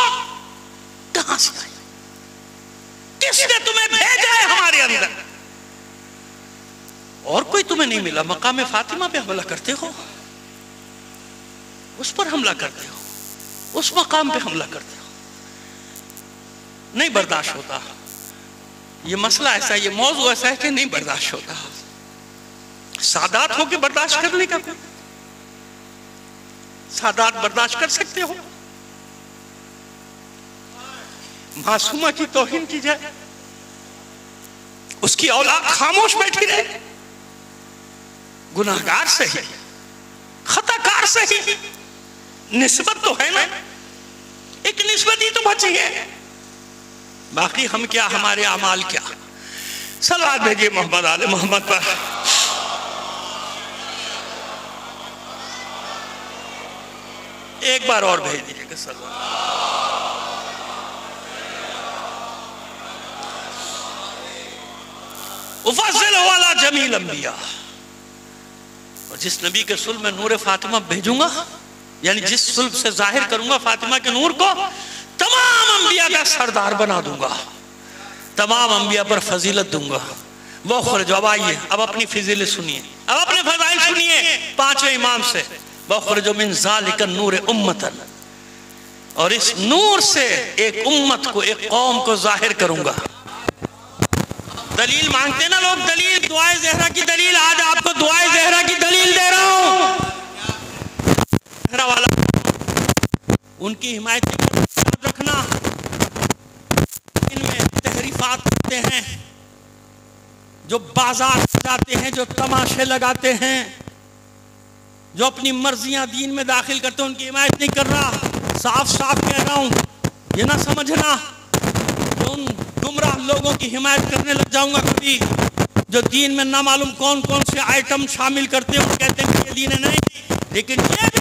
کہاں سے آئے؟ کس نے تمہیں بھیجا ہے ہمارے اندر؟ اور کوئی تمہیں نہیں ملا. مقام فاطمہ پہ حملہ کرتے ہو، اس پر حملہ کرتے ہو، اس مقام پہ حملہ کرتے ہو. نہیں برداشت ہوتا. یہ مسئلہ ایسا ہے، یہ موضوع ایسا ہے کہ نہیں برداشت ہوتا. سادات ہو کے برداشت کرنے کا، سادات برداشت کر سکتے ہو. معصومہ کی توہین کی جائے، اس کی اولاد خاموش بیٹھی رہے. گناہگار صحیح، خطا کار صحیح، نسبت تو ہے نا، ایک نسبت ہی تو بچی ہے. باقی ہم کیا، ہمارے اعمال کیا. صلوات بھیجئے محمد آل محمد پر. ایک بار اور بھیج دیجئے کہ صلوات. وَفَضِّلْهُ عَلَى جَمِيعِ الْأَنْبِيَاءِ. اور جس نبی کے صلب میں نور فاطمہ بھیجوں گا، یعنی جس صلب سے ظاہر کروں گا فاطمہ کے نور کو، تمام انبیاء کا سردار بنا دوں گا، تمام انبیاء پر فضیلت دوں گا. وہ خرج، اب آئیے اب اپنی فضیلت سنیے، اب اپنے فضائل سنیے پانچویں امام سے. وَأَخْرَجُ مِنْ ذَلِكَ النُّورِ أُمَّةً، اور اس نور سے ایک امت کو، ایک قوم کو ظاہر کروں گا. دلیل مانگتے نا لوگ، دلیل دعائے زہرا کی دلیل. آج آپ کو دعائے زہرا کی دلیل دے رہا ہوں. زہرا والا ان کی حمایت یاد رکھنا، ان میں تحریفات کرتے ہیں، جو بازار جاتے ہیں، جو تماشے لگاتے ہیں، جو اپنی مرضیاں دین میں داخل کرتے ہیں، ان کی حمایت نہیں کر رہا. صاف صاف کہہ رہا ہوں، یہ نہ سمجھنا کہ ان گمراہ لوگوں کی حمایت کرنے لگ جاؤں گا کبھی، جو دین میں نہ معلوم کون کون سے آئٹم شامل کرتے ہیں اور کہتے ہیں کہ یہ دین ہے. نہیں، لیکن یہ بھی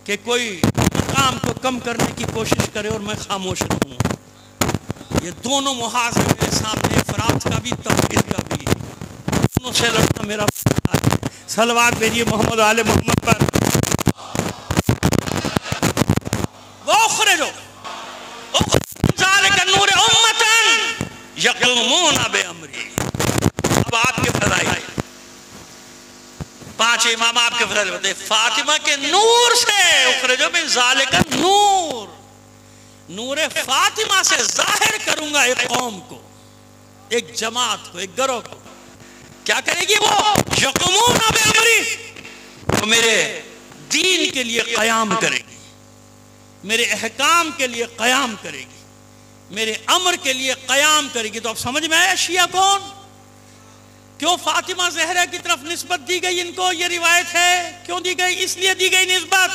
کہ کوئی مقام کو کم کرنے کی کوشش کرے اور میں خاموش رہوں. یہ دونوں محاذ ہیں میرے سامنے، افراد کا بھی توحید کا بھی. دونوں سے لڑنا میرا صلوات بھیجیے محمد آل محمد پر. ذَلِكَ النُّورِ أُمَّةً يَقُومُونَ بِأَمْرِهِ. اب آپ کے فضائل، پانچ امام آپ کے فضائل بتائے. فاطمہ کے نور سے، اخرج من ذَلِكَ النور، نور فاطمہ سے ظاہر کروں گا ایک قوم کو، ایک جماعت کو، ایک گروہ کو. کیا کرے گی وہ؟ یقومون بامری، وہ میرے دین کے لیے قیام کرے گی، میرے احکام کے لیے قیام کرے گی، میرے امر کے لیے قیام کرے گی. تو اب سمجھ میں آیا شیعہ کون؟ کیوں فاطمہ زہرا کی طرف نسبت دی گئی ان کو؟ یہ روایت ہے کیوں دی گئی؟ اس لیے دی گئی نسبت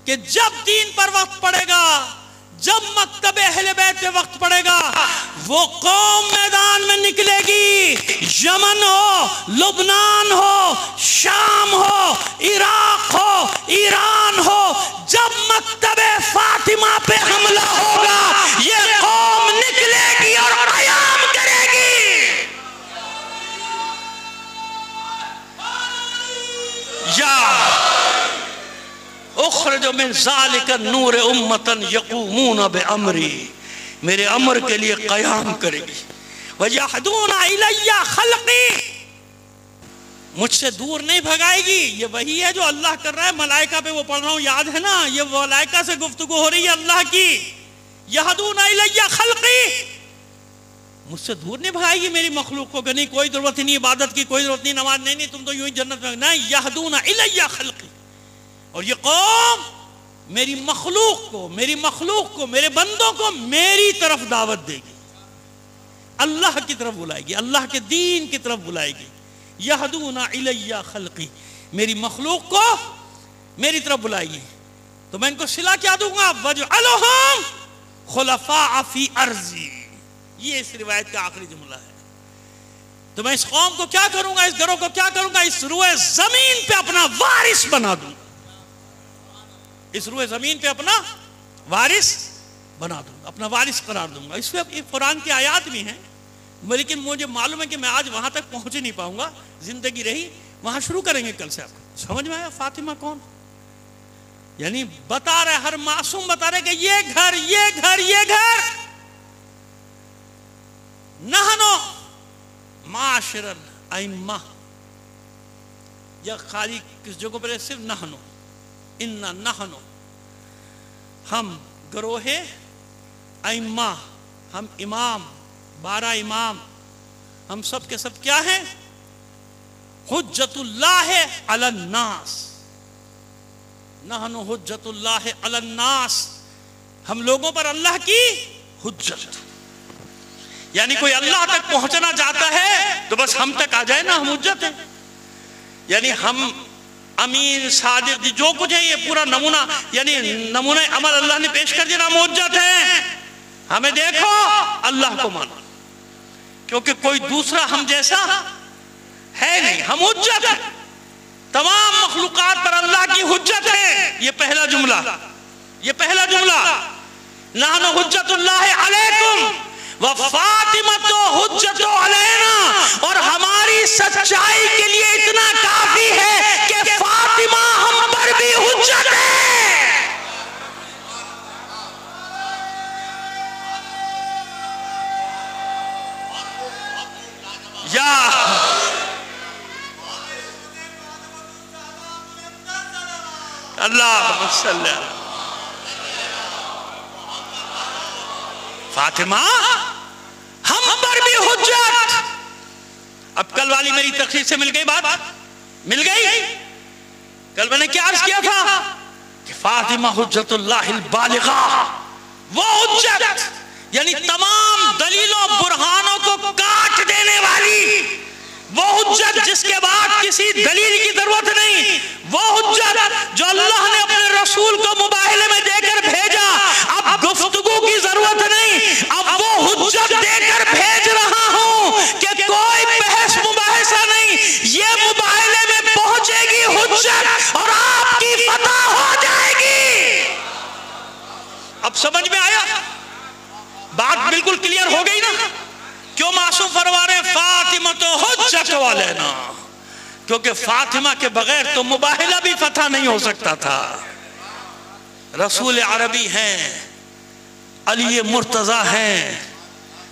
کہ جب دین پر وقت پڑے گا، جب مکتب اہل بیت پہ وقت پڑے گا، وہ قوم میدان میں نکلے گی. یمن ہو، لبنان ہو، شام ہو، عراق ہو، ایران ہو، جب مکتب فاطمہ پہ حملہ ہوگا یہ قوم نکلے گی اور قیام کرے گی. یا اخرج من ذالک النور امتا یقومون بامری، میرے امر کے لیے قیام کرے گی. وَيَحْدُونَ إِلَيَّ خَلْقِي، مجھ سے دور نہیں بھگائے گی. یہ وہی ہے جو اللہ کر رہا ہے. ملائکہ پہ وہ پڑھ رہا ہوں، یاد ہے نا، یہ ملائکہ سے گفتگو ہو رہی ہے اللہ کی. یَحْدُونَ إِلَيَّ خَلْقِي، مجھ سے دور نہیں بھگائے گی میری مخلوق کو کہ نہیں کوئی ضرورت نہیں عبادت کی، کوئی ضرورت نہیں نماز، نہیں تم تو یوں ہی جنت میں. نہیں، یَحْدُونَ إِلَيَّ خَلْقِي، اور یہ قوم میری مخلوق کو، میرے بندوں کو میری طرف دعوت دے گی، اللہ کی طرف بلائے گی، اللہ کے دین کی طرف بلائے گی. یہدون الی خلقی، میری مخلوق کو میری طرف بلائے گی. تو میں ان کو صلہ کیا دوں گا؟ وَجْعَلُهُمْ خُلَفَاءَ فِي أَرْضِي، یہ اس روایت کا آخری جملہ ہے. تو میں اس قوم کو کیا کروں گا، اس گروہ کو کیا کروں گا؟ اس روئے زمین پہ اپنا وارث بنا دوں، اس روئے زمین پہ اپنا وارث بنا دوں گا، اپنا وارث قرار دوں گا. اس پہ قرآن کی آیات بھی ہیں، لیکن مجھے معلوم ہے کہ میں آج وہاں تک پہنچ نہیں پاؤں گا. زندگی رہی وہاں شروع کریں گے کل سے. آپ کو سمجھ میں آیا فاطمہ کون؟ یعنی بتا رہے، ہر معصوم بتا رہے کہ یہ گھر، یہ گھر، یہ گھر نحنو معاشر الائمہ، یا خالی کس جگہ پر صرف نحنو، اننا نحنو، ہم گروہ ائمہ، ہم امام، 12 امام، ہم سب کے سب کیا ہیں؟ حجت اللہ علی الناس. نحن حجت اللہ علی الناس، ہم لوگوں پر اللہ کی حجت. یعنی کوئی اللہ تک پہنچنا چاہتا ہے تو بس ہم تک آ جائے نا، ہم حجت ہیں. یعنی ہم امین، صادق، جو کچھ ہے یہ پورا نمونہ، یعنی نمونہ عمل اللہ نے پیش کر دیا، ہم حجت ہیں. ہمیں دیکھو، اللہ کو مانو، کیونکہ کوئی دوسرا ہم جیسا ہے نہیں. ہم حجت ہیں، تمام مخلوقات پر اللہ کی حجت ہے. یہ پہلا جملہ، یہ پہلا جملہ. نحن حجت اللہ علیکم وفاطمۃ حجت علینا، اور ہماری سچائی کے لیے اتنا کافی ہے کہ فاطمہ ہم پر بھی حجت ہے. اللہم صلی اللہ فاطمہ ہم پر بھی حجت. اب کل والی میری تقریر سے مل گئی بات؟ مل گئی. کل میں نے کیا عرض کیا تھا کہ فاطمہ حجت اللہ البالغہ، وہ حجت یعنی تمام دلیلوں برہانوں کو کاٹ دینے والی، وہ حجت جس کے بعد کسی دلیل کی ضرورت نہیں، وہ حجت جو اللہ نے اپنے رسول کو مباہلے میں دے کر بھیجا، اب گفتگو کی ضرورت نہیں، اب وہ حجت دے کر بھیج رہا ہوں کہ کوئی بحث مباحثہ نہیں، یہ مباہلے میں پہنچے گی حجت اور آپ کی فتح ہو جائے گی. اب سمجھ میں آیا؟ بات بالکل کلیئر ہو گئی نا؟ کیوں معصوم فرما رہے ہیں فاطمہ تو حجت والینا؟ کیونکہ فاطمہ کے بغیر تو مباہلہ بھی فتح نہیں ہو سکتا تھا. رسول عربی ہیں، علی مرتضی ہیں،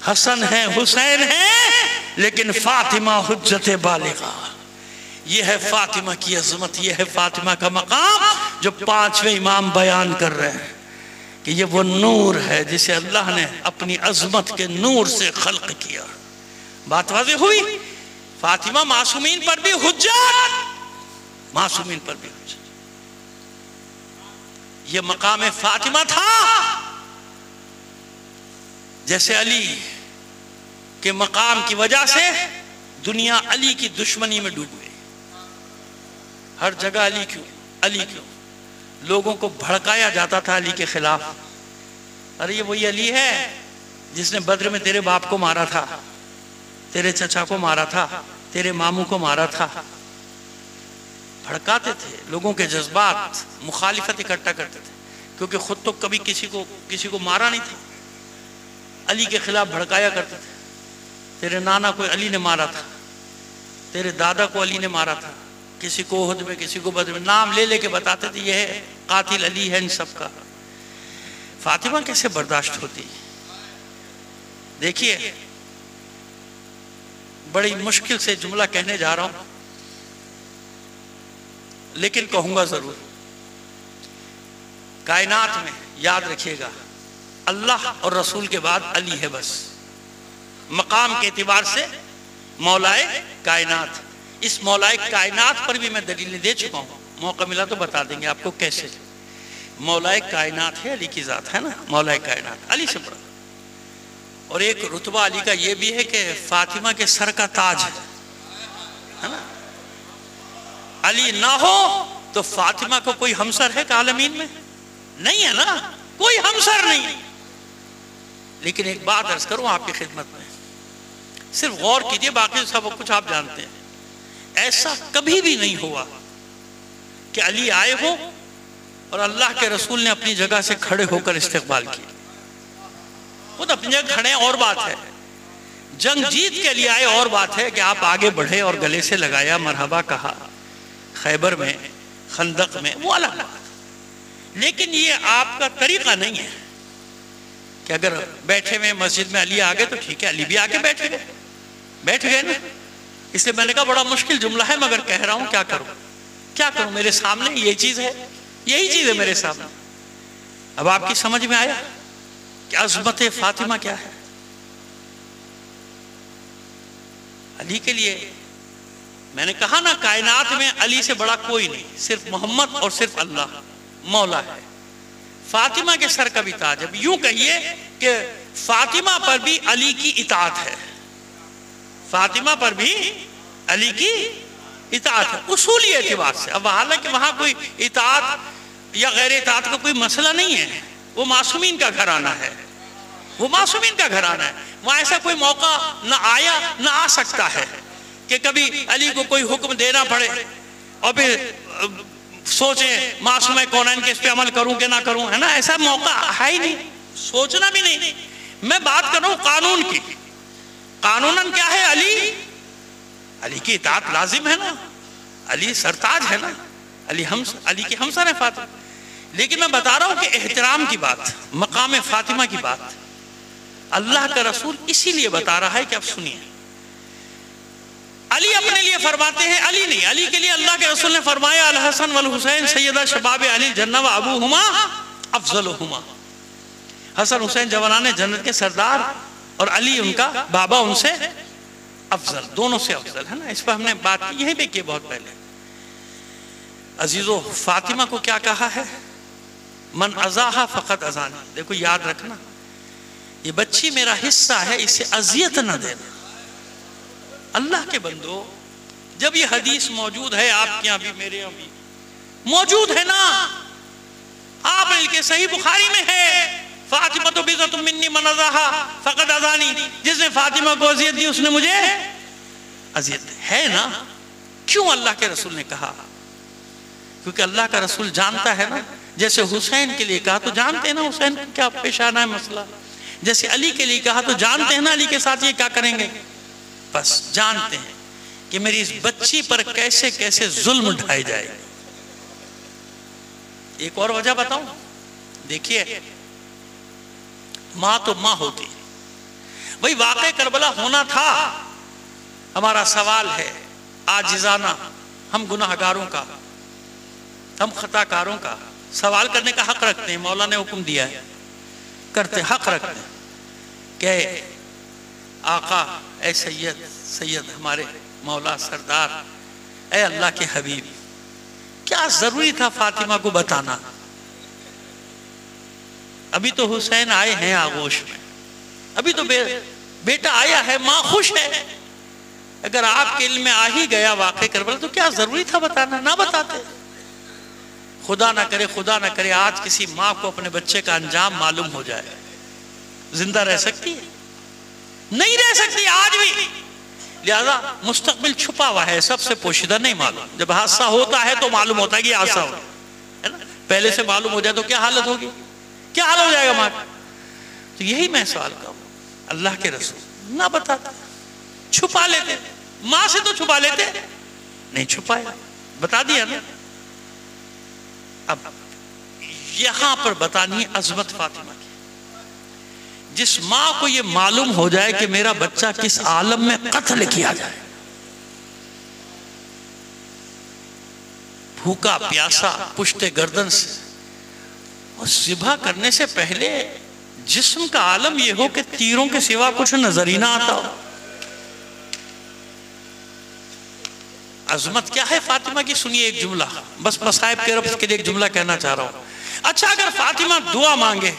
حسن ہیں، حسین ہیں، لیکن فاطمہ حجت بالغہ. یہ ہے فاطمہ کی عظمت، یہ ہے فاطمہ کا مقام جو پانچویں امام بیان کر رہے ہیں کہ یہ وہ نور ہے جسے اللہ نے اپنی عظمت کے نور سے خلق کیا. بات واضح ہوئی؟ فاطمہ معصومین پر بھی حجت، معصومین پر بھی حجت. یہ مقام فاطمہ تھا جیسے علی کے مقام کی وجہ سے دنیا علی کی دشمنی میں ڈوب گئی. ہر جگہ علی کیوں، علی کیوں. لوگوں کو بھڑکایا جاتا تھا علی کے خلاف. ارے یہ وہی علی ہے جس نے بدر میں تیرے باپ کو مارا تھا، تیرے چچا کو مارا تھا، تیرے ماموں کو مارا تھا. بھڑکاتے تھے، لوگوں کے جذبات، مخالفت اکٹھا کرتے تھے، کیونکہ خود تو کبھی کسی کو مارا نہیں تھا. علی کے خلاف بھڑکایا کرتے تھے. تیرے نانا کو علی نے مارا تھا، تیرے دادا کو علی نے مارا تھا، کسی کو احد میں، کسی کو بدر میں، نام لے لے کے بتاتے تھے یہ ہے قاتل علی ہے ان سب کا. فاطمہ کیسے برداشت ہوتی؟ دیکھیے بڑی مشکل سے جملہ کہنے جا رہا ہوں لیکن کہوں گا ضرور. کائنات میں یاد رکھیے گا اللہ اور رسول کے بعد علی ہے بس. مقام کے اعتبار سے مولائے کائنات. اس مولائے کائنات پر بھی میں دلیلیں دے چکا ہوں، موقع ملا تو بتا دیں گے آپ کو کیسے. مولائے کائنات ہے، علی کی ذات ہے نا، مولائے کائنات علی سے بڑا. اور ایک رتبہ علی کا یہ بھی ہے کہ فاطمہ کے سر کا تاج ہے نا. علی نہ ہو تو فاطمہ کو کوئی ہمسر ہے کہ عالمین میں؟ نہیں ہے نا، کوئی ہمسر نہیں. لیکن ایک بات عرض کروں آپ کی خدمت میں، صرف غور کیجئے، باقی سب کچھ آپ جانتے ہیں. ایسا کبھی بھی نہیں ہوا کہ علی آئے ہو اور اللہ کے رسول نے اپنی جگہ سے کھڑے ہو کر استقبال کیا. خود اپنی جگہ کھڑے اور بات ہے، جنگ جیت کے لیے آئے اور بات ہے کہ آپ آگے بڑھے اور گلے سے لگایا، مرحبا کہا، خیبر میں، خندق میں، وہ الگ بات. لیکن یہ آپ کا طریقہ نہیں ہے کہ اگر بیٹھے ہوئے مسجد میں علی آگے تو ٹھیک ہے، علی بھی آگے بیٹھ گئے نا. اس لیے میں نے کہا بڑا مشکل جملہ ہے مگر کہہ رہا ہوں، کیا کروں میرے سامنے یہ چیز ہے، یہی چیز ہے میرے سامنے. اب آپ کی سمجھ میں آیا کہ عظمت فاطمہ کیا ہے؟ علی کے لیے میں نے کہا نا کائنات میں علی سے بڑا کوئی نہیں، صرف محمد اور صرف اللہ مولا ہے. فاطمہ کے سر کا بھی تاج ہے. یوں کہیے کہ فاطمہ پر بھی علی کی اطاعت ہے، فاطمہ پر بھی علی کی اطاعت ہے اصولی اعتبار سے. اب حالانکہ وہاں کوئی اطاعت یا غیر اطاعت کا کوئی مسئلہ نہیں ہے، وہ معصومین کا گھرانہ ہے، وہ معصومین کا گھرانہ ہے. وہاں ایسا کوئی موقع نہ آیا نہ آ سکتا ہے کہ کبھی علی کو کوئی حکم دینا پڑے اور پھر سوچیں معصوم کونین کہ اس پہ عمل کروں کہ نہ کروں، ہے نا. ایسا موقع ہے ہی نہیں، سوچنا بھی نہیں. میں بات کر رہا ہوں قانون کی. قانوناً کیا ہے؟ علی کی اطاعت لازم ہے نا، علی سرتاج ہے نا، علی کی ہمسر ہے فاطمہ. لیکن میں بتا رہا ہوں کہ احترام کی بات، مقام فاطمہ کی بات اللہ کا رسول اسی لیے بتا رہا ہے کہ اب سنیے. علی اپنے لیے فرماتے ہیں، علی نہیں، علی کے لیے اللہ کے رسول نے فرمایا الحسن والحسین سیدہ شباب علی جنہ و ابوہما افضلہما، حسن حسین جوانان جنت کے سردار اور علی ان کا بابا ان سے افضل، دونوں سے افضل ہے نا۔ اس پر ہم نے بات کی یہیں پہ کی بہت پہلے۔ عزیزو فاطمہ کو کیا کہا ہے؟ من ازاہا فقط ازانی، دیکھو یاد رکھنا یہ بچی میرا حصہ ہے، اسے اذیت نہ دینا۔ اللہ کے بندو جب یہ حدیث موجود ہے آپ کے یہاں بھی میرے یہاں بھی موجود ہے نا، آپ کے صحیح بخاری میں ہے فاطمہ تو بِضْعَةٌ مِّنِّي مَنْ أَذَاهَا فَقَدْ أَذَانِي، جس نے فاطمہ کو اذیت دی اس نے مجھے اذیت دی ہے نا۔ کیوں اللہ کے رسول نے کہا؟ کیونکہ اللہ کا رسول جانتا ہے نا، جیسے حسین کے لیے کہا تو جانتے ہیں نا حسین کیا پیش آنا ہے مسئلہ، جیسے علی کے لیے کہا تو جانتے ہیں نا علی کے ساتھ یہ کیا کریں گے، بس جانتے ہیں کہ میری اس بچی پر کیسے کیسے ظلم ڈھائے جائے گا۔ ایک اور وجہ بتاؤں، دیکھیے ماں تو ماں ہوتی ہے، وہی واقع کربلا ہونا تھا۔ ہمارا سوال ہے عاجزانہ، ہم گناہ گاروں کا، ہم خطا کاروں کا سوال کرنے کا حق رکھتے ہیں، مولا نے حکم دیا ہے کرتے، حق رکھتے ہیں کہ آقا اے سید ہمارے مولا سردار، اے اللہ کے حبیب، کیا ضروری تھا فاطمہ کو بتانا؟ ابھی تو حسین آئے ہیں آغوش میں، ابھی تو بیٹا آیا ہے، ماں خوش ہے، اگر آپ کے علم میں آ ہی گیا واقع کربلا تو کیا ضروری تھا بتانا؟ نہ بتاتے۔ خدا نہ کرے آج کسی ماں کو اپنے بچے کا انجام معلوم ہو جائے، زندہ رہ سکتی ہے؟ نہیں رہ سکتی آج بھی۔ لہذا مستقبل چھپا ہوا ہے، سب سے پوشیدہ نہیں معلوم، جب حادثہ ہوتا ہے تو معلوم ہوتا ہے کہ حادثہ ہو رہا ہے، پہلے سے معلوم ہو جائے تو کیا حالت ہوگی، کیا حال ہو جائے گا ماں کا؟ تو یہی میں سوال کروں، اللہ کے رسول نہ بتاتا، چھپا لیتے، ماں سے تو چھپا لیتے، نہیں چھپایا، بتا دیا نا۔ اب یہاں پر بتانی عظمت فاطمہ کی، جس ماں کو یہ معلوم ہو جائے کہ میرا بچہ کس عالم میں قتل کیا جائے، بھوکا پیاسا پشت گردن سے، اور ذبح کرنے سے پہلے جسم کا عالم یہ ہو کہ تیروں کے سوا کچھ نظر ہی نہ آتا ہو۔ عظمت کیا ہے فاطمہ کی؟ سنیے ایک جملہ، بس مصائب کے رب کے لیے ایک جملہ کہنا چاہ رہا ہوں۔ اچھا اگر فاطمہ دعا مانگے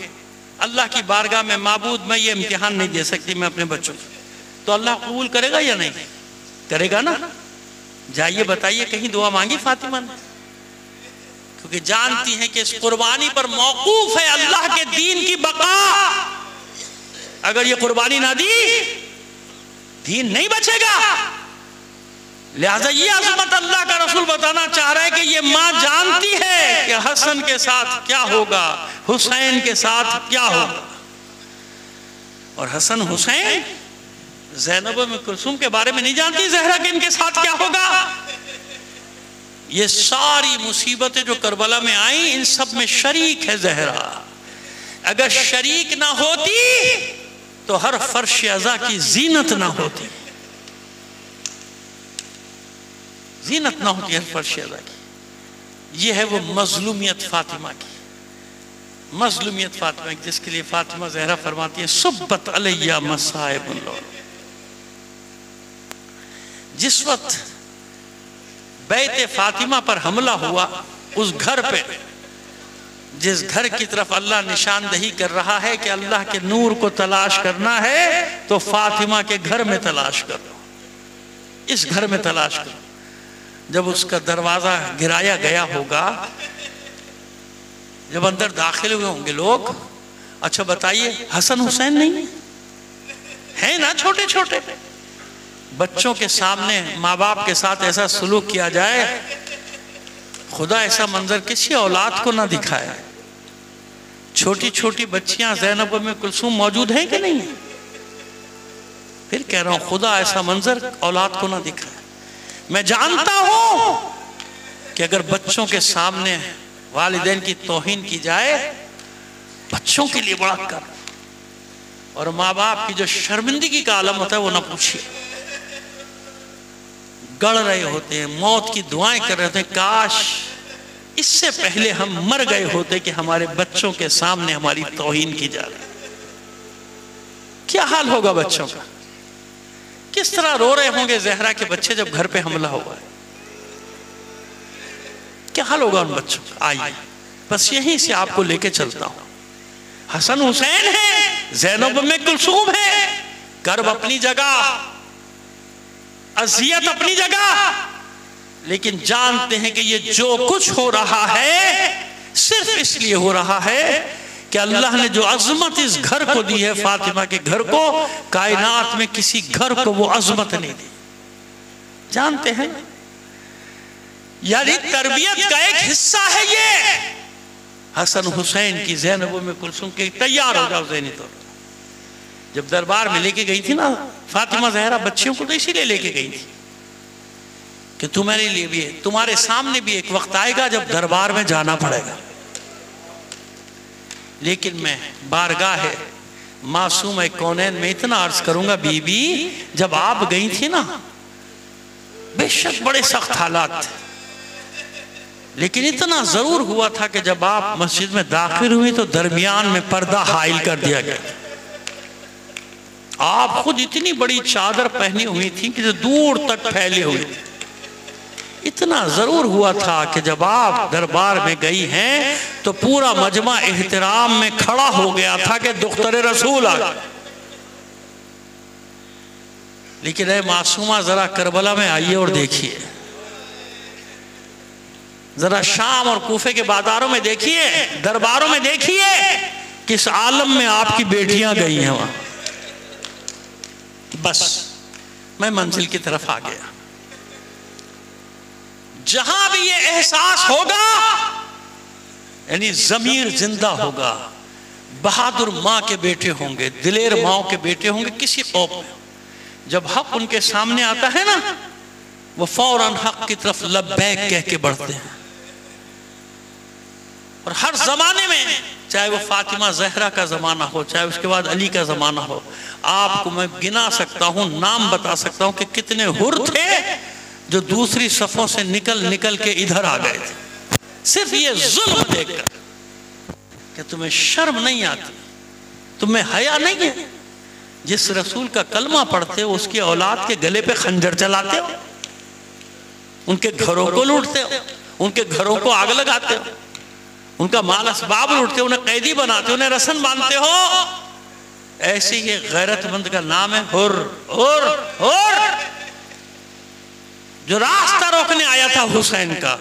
اللہ کی بارگاہ میں، معبود میں یہ امتحان نہیں دے سکتی میں اپنے بچوں کو، تو اللہ قبول کرے گا یا نہیں کرے گا نا؟ جائیے بتائیے کہیں دعا مانگی فاطمہ نے؟ کیونکہ جانتی ہیں کہ اس قربانی پر موقوف ہے اللہ کے دین کی بقا، اگر یہ قربانی نہ دی دین نہیں بچے گا۔ لہذا یہ عظمت اللہ کا رسول بتانا چاہ رہا ہے کہ یہ ماں جانتی ہے کہ حسن کے ساتھ کیا ہوگا، حسین کے ساتھ کیا ہوگا، اور حسن حسین زینب ام کلثوم کے بارے میں نہیں جانتی زہرا کہ ان کے ساتھ کیا ہوگا۔ یہ ساری مصیبتیں جو کربلا میں آئیں ان سب میں شریک ہے زہرا، اگر شریک نہ ہوتی تو ہر فرش عزا کی زینت نہ ہوتی، زینت نہ ہوتی ہر فرش عزا کی۔ یہ ہے وہ مظلومیت فاطمہ کی، مظلومیت فاطمہ کی، جس کے لیے فاطمہ زہرا فرماتی ہے صبت علیہ مصائب اللہ۔ جس وقت بیت فاطمہ پر حملہ ہوا، اس گھر پہ جس گھر کی طرف اللہ نشاندہی کر رہا ہے کہ اللہ کے نور کو تلاش کرنا ہے تو فاطمہ کے گھر میں تلاش کرو، اس گھر میں تلاش کرو۔ جب اس کا دروازہ گرایا گیا ہوگا، جب اندر داخل ہوئے ہوں گے لوگ، اچھا بتائیے حسن حسین نہیں ہیں نا؟ چھوٹے چھوٹے بچوں کے سامنے ماں باپ کے ساتھ ایسا سلوک کیا جائے، خدا ایسا منظر کسی اولاد کو نہ دکھائے۔ چھوٹی چھوٹی بچیاں زینب ام کلثوم موجود ہیں کہ نہیں؟ پھر کہہ رہا ہوں خدا ایسا منظر اولاد کو نہ دکھائے۔ میں جانتا ہوں کہ اگر بچوں کے سامنے والدین کی توہین کی جائے، بچوں کے لیے بڑا کر، اور ماں باپ کی جو شرمندگی کا عالم ہوتا ہے وہ نہ پوچھئے۔ گڑ رہے ہوتے ہیں، موت کی دعائیں کر رہے ہوتے ہیں، کاش اس سے پہلے ہم مر گئے ہوتے کہ ہمارے بچوں کے سامنے ہماری توہین کی جا رہی۔ کیا حال ہوگا بچوں کا؟ کس طرح رو رہے ہوں گے زہرا کے بچے جب گھر پہ حملہ ہوا ہے؟ کیا حال ہوگا ان بچوں کا؟ آئیے بس یہیں سے آپ کو لے کے چلتا ہوں۔ حسن حسین ہے، زینب ام کلثوم ہے، کرب اپنی جگہ، اذیت اپنی جگہ، لیکن جانتے ہیں کہ یہ جو کچھ ہو رہا ہے صرف اس لیے ہو رہا ہے کہ اللہ نے جو عظمت اس گھر کو دی ہے، فاطمہ کے گھر کو، کائنات میں کسی گھر کو وہ عظمت نہیں دی۔ جانتے ہیں یعنی تربیت کا ایک حصہ ہے یہ۔ حسن حسین کی زینب ام کلثوم کے تیار ہو جاؤ ذہنی طور پر۔ جب دربار میں لے کے گئی تھی نا فاطمہ زہرا بچیوں کو، تو اسی لیے لے کے گئی تھی کہ تمہارے لیے بھی، تمہارے سامنے بھی ایک وقت آئے گا جب دربار میں جانا پڑے گا، لیکن میں بارگاہ معصومہ کونین میں اتنا عرض کروں گا، بی بی جب آپ گئی تھی نا بے شک بڑے سخت حالات تھے، لیکن اتنا ضرور ہوا تھا کہ جب آپ مسجد میں داخل ہوئی تو درمیان میں پردہ حائل کر دیا گیا۔ آپ خود اتنی بڑی چادر پہنی ہوئی تھی کہ جو دور تک پھیلے ہوئی تھی۔ اتنا ضرور ہوا تھا کہ جب آپ دربار میں گئی ہیں تو پورا مجمع احترام میں کھڑا ہو گیا تھا کہ دختر رسول آ گئی۔ لیکن اے معصومہ ذرا کربلا میں آئیے اور دیکھیے، ذرا شام اور کوفے کے بازاروں میں دیکھیے، درباروں میں دیکھیے، کس عالم میں آپ کی بیٹیاں گئی ہیں وہاں۔ بس میں منزل کی طرف آ گیا۔ جہاں بھی یہ احساس ہوگا، یعنی ضمیر زندہ ہوگا، بہادر ماں کے بیٹے ہوں گے، دلیر ماں کے بیٹے ہوں گے کسی قوم میں، جب حق ان کے سامنے آتا ہے نا وہ فوراً حق کی طرف لبیک کہہ کے بڑھتے ہیں۔ اور ہر زمانے میں، چاہے وہ فاطمہ زہرا کا زمانہ ہو، چاہے اس کے بعد علی کا زمانہ ہو، آپ کو میں گنا سکتا ہوں، نام بتا سکتا ہوں کہ کتنے حر تھے جو دوسری صفوں سے نکل کے ادھر آ گئے تھے، صرف یہ ظلم دیکھ کر کہ تمہیں شرم نہیں آتی، تمہیں حیا نہیں ہے۔ جس رسول کا کلمہ پڑھتے ہو اس کی اولاد کے گلے پہ خنجر چلاتے ہو، ان کے گھروں کو لوٹتے ہو، ان کے گھروں کو آگ لگاتے ہو، ان کا مال اسباب لوٹتے ہو، انہیں قیدی بناتے ہو، انہیں رسن باندھتے ہو۔ ایسے ہی غیرت مند کا نام ہے حر۔ جو راستہ روکنے آیا تھا حسین کا،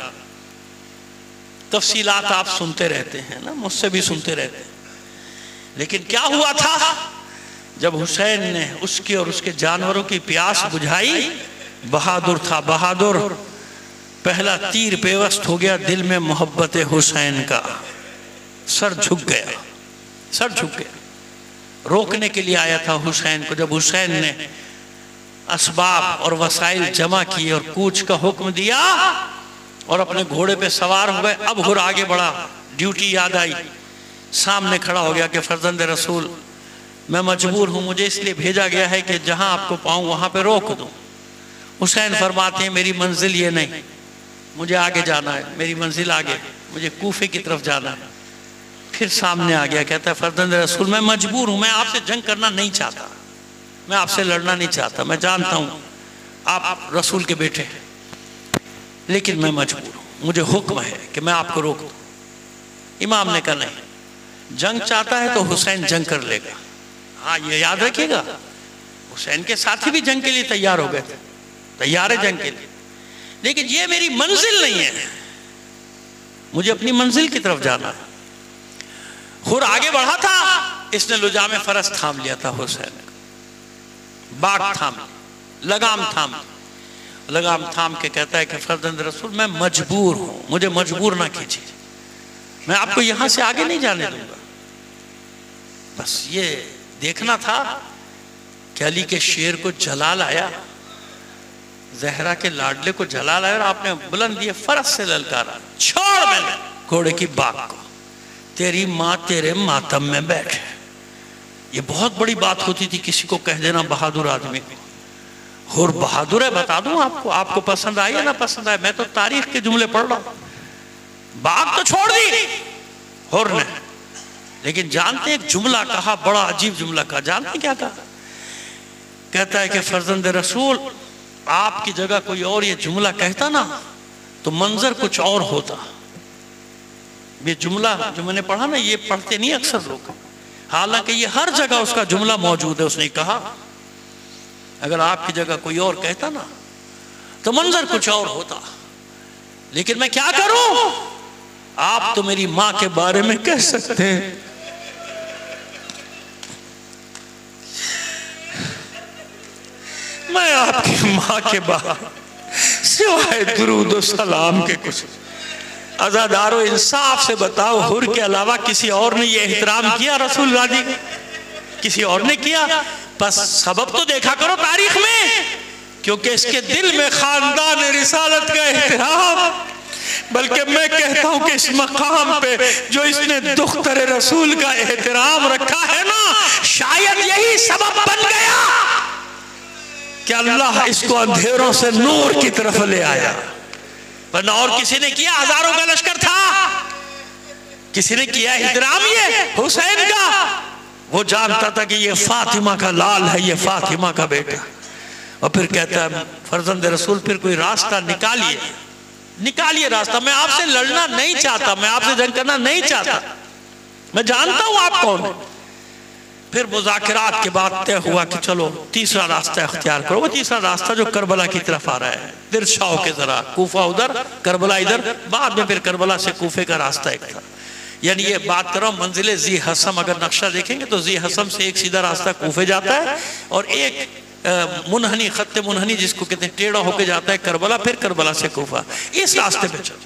تفصیلات آپ سنتے رہتے ہیں نا، مجھ سے بھی سنتے رہتے ہیں، لیکن کیا ہوا تھا جب حسین نے اس کی اور اس کے جانوروں کی پیاس بجھائی؟ بہادر تھا، بہادر، پہلا تیر پیوست ہو گیا دل میں محبت حسین کا، سر جھک گیا، روکنے کے لیے آیا تھا حسین کو۔ جب حسین نے اسباب اور وسائل جمع کیے اور کوچ کا حکم دیا اور اپنے گھوڑے پہ سوار ہو گئے، اب ہر آگے بڑھا، ڈیوٹی یاد آئی، سامنے کھڑا ہو گیا کہ فرزند رسول میں مجبور ہوں، مجھے اس لیے بھیجا گیا ہے کہ جہاں آپ کو پاؤں وہاں پہ روک دوں۔ حسین فرماتے ہیں میری منزل یہ نہیں، مجھے آگے جانا ہے، میری منزل آگے، مجھے کوفے کی طرف جانا ہے۔ پھر سامنے آ گیا، کہتا ہے فرزند رسول میں مجبور ہوں، میں آپ سے جنگ کرنا نہیں چاہتا، میں آپ سے لڑنا نہیں چاہتا، میں جانتا ہوں آپ رسول کے بیٹے ہیں، لیکن میں مجبور ہوں، مجھے حکم ہے کہ میں آپ کو روک دوں۔ امام نے کہا نہیں، جنگ چاہتا ہے تو حسین جنگ کر لے گا۔ ہاں یہ یاد رکھیے گا، حسین کے ساتھی بھی جنگ کے لیے تیار ہو گئے تھے، تیار ہے جنگ کے لیے، لیکن یہ میری منزل نہیں ہے، مجھے اپنی منزل کی طرف جانا ہے۔ خور آگے بڑھا تھا، اس نے لجام فرس تھام لیا تھا حسین کا، باٹ تھام، لگام تھام کے کہتا ہے کہ فرزند رسول میں مجبور ہوں، مجھے مجبور نہ کیجیے، میں آپ کو یہاں سے آگے نہیں جانے دوں گا۔ بس یہ دیکھنا تھا کہ علی کے شیر کو جلال آیا، زہرا کے لاڈلے کو جلال آیا، اور آپ نے بلند یہ فرس سے للکارا، چھوڑ میں نے گھوڑے کی باغ کو، تیری ماں تیرے ماتم میں بیٹھے۔ یہ بہت بڑی بات ہوتی تھی کسی کو کہہ دینا بہادر آدمی کو۔ حر بہادر ہے، بتا دوں آپ کو پسند آئی یا نہ پسند آئے، میں تو تاریخ کے جملے پڑھ رہا ہوں. باغ تو چھوڑ دی حر نے، لیکن جانتے ایک جملہ کہا، بڑا عجیب جملہ کہا. جانتے کیا کہا؟ کہتا ہے کہ فرزند رسول آپ کی جگہ کوئی اور یہ جملہ کہتا نا تو منظر کچھ اور ہوتا. یہ جملہ جو میں نے پڑھا نا، یہ پڑھتے نہیں اکثر لوگ، حالانکہ یہ ہر جگہ اس کا جملہ موجود ہے. اس نے کہا اگر آپ کی جگہ کوئی اور کہتا نا تو منظر کچھ اور ہوتا، لیکن میں کیا کروں، آپ تو میری ماں کے بارے میں کہہ سکتے ہیں. میں آپ کی ماں کے بارے سوائے درود و سلام کے کچھ. عزادارو انصاف سے بتاؤ، حر کے علاوہ کسی اور نے یہ احترام کیا رسول اللہ جی؟ کسی اور نے کیا؟ بس سبب تو دیکھا کرو تاریخ میں، کیونکہ اس کے دل میں خاندان رسالت کا احترام. بلکہ میں کہتا ہوں کہ اس مقام پہ جو اس نے دختر رسول کا احترام رکھا ہے نا، شاید یہی سبب بن گیا کہ اللہ اس کو اندھیروں سے نور کی طرف لے آیا. ورنہ اور کسی نے کیا؟ ہزاروں کا لشکر تھا، کسی نے کیا احترام یہ حسین کا؟ وہ جانتا تھا کہ یہ فاطمہ کا لال ہے، یہ فاطمہ کا بیٹا. اور پھر کہتا ہے فرزند رسول پھر کوئی راستہ نکالیے راستہ. میں آپ سے لڑنا نہیں چاہتا، میں آپ سے جنگ کرنا نہیں چاہتا، میں جانتا ہوں آپ کون ہیں. پھر مذاکرات کے بعد طے ہوا کہ چلو تیسرا راستہ اختیار کرو. وہ تیسرا راستہ جو کربلا کی طرف آ رہا ہے، درشاؤ کے ذرا، کوفہ ادھر کربلا ادھر، بعد میں پھر کربلا سے کوفے کا راستہ ایک تھا. یعنی یہ بات کر رہا ہوں منزل ذی حسم، اگر نقشہ دیکھیں گے تو ذی حسم سے ایک سیدھا راستہ کوفے جاتا ہے، اور ایک منحنی، خط منحنی جس کو کہتے ہیں ٹیڑھا ہو کے جاتا ہے کربلا، پھر کربلا سے کوفہ. اس راستے پہ چلو،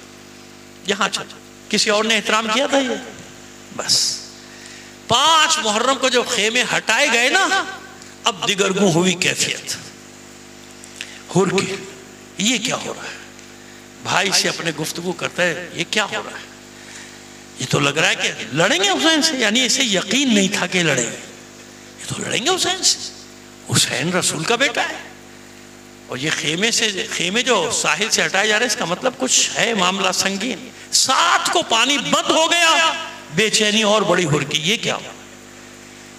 یہاں چلو. کسی اور نے احترام کیا تھا یہ؟ بس 5 محرم کو جو خیمے ہٹائے گئے نا، اب دگرگوں ہوئی کیفیت حر کی. یہ کیا ہو رہا ہے؟ بھائی سے اپنے گفتگو کرتا ہے، یہ کیا ہو رہا ہے؟ یہ تو لگ رہا ہے کہ لڑیں گے حسین سے. یعنی اسے یقین نہیں تھا کہ لڑیں گے. یہ تو لڑیں گے حسین سے، حسین رسول کا بیٹا ہے. اور یہ خیمے جو ساحل سے ہٹائے جا رہے ہیں، اس کا مطلب کچھ ہے معاملہ سنگین. 7 کو پانی بند ہو گیا، بے چینی اور بڑی حر کی. یہ کیا ہوا؟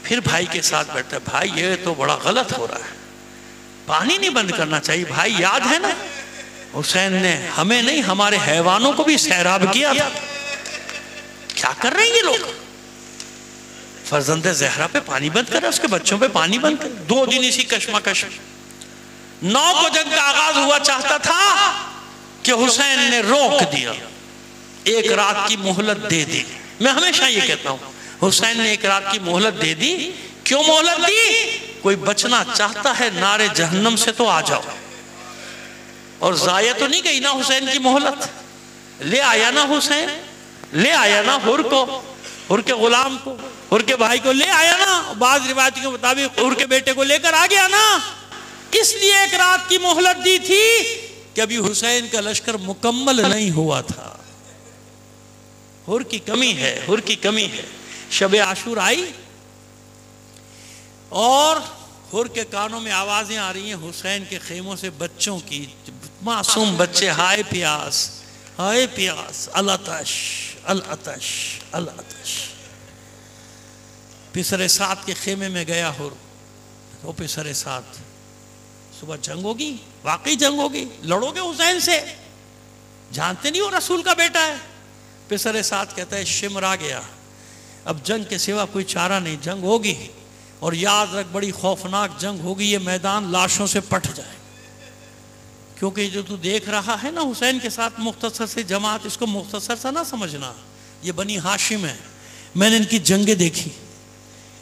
پھر بھائی کے ساتھ بیٹھتا ہے، بھائی یہ تو بڑا غلط ہو رہا ہے، پانی نہیں بند کرنا چاہیے. بھائی یاد ہے نا حسین نے ہمیں نہیں ہمارے حیوانوں کو بھی سیراب کیا تھا. کیا کر رہے ہیں یہ لوگ؟ فرزند زہرا پہ پانی بند کر رہے ہیں، اس کے بچوں پہ پانی بند کر. 2 دن اسی کشمکش. 9 کو جنگ کا آغاز ہوا چاہتا تھا کہ حسین نے روک دیا، 1 رات کی مہلت دے دی. میں ہمیشہ یہ کہتا ہوں حسین نے 1 رات کی مہلت دے دی. کیوں مہلت دی؟ کوئی بچنا چاہتا ہے نارے جہنم سے تو آ جاؤ. اور ضائع تو نہیں گئی نا حسین کی مہلت. لے آیا نا حسین، لے آیا نا حر کو، حر کے غلام کو، حر کے بھائی کو لے آیا نا. بعض روایت کے مطابق حر کے بیٹے کو لے کر آ گیا نا. اس لیے 1 رات کی مہلت دی تھی کہ ابھی حسین کا لشکر مکمل نہیں ہوا تھا. حر کی کمی ہے، حر کی کمی ہے. شب عاشور آئی اور حر کے کانوں میں آوازیں آ رہی ہیں حسین کے خیموں سے، بچوں کی، معصوم بچے، ہائے پیاس، ہائے پیاس، العطش العطش العطش. پسر سعد کے خیمے میں گیا حر. وہ پسر سعد، صبح جنگ ہوگی، واقعی جنگ ہوگی، لڑو گے حسین سے، جانتے نہیں ہو رسول کا بیٹا ہے. پسر سعد کہتا ہے شمر آ گیا، اب جنگ کے سوا کوئی چارہ نہیں، جنگ ہوگی. اور یاد رکھ بڑی خوفناک جنگ ہوگی، یہ میدان لاشوں سے پٹ جائے. کیونکہ جو تو دیکھ رہا ہے نا حسین کے ساتھ مختصر سے جماعت، اس کو مختصر سا نہ سمجھنا. یہ بنی ہاشم ہے، میں نے ان کی جنگیں دیکھی،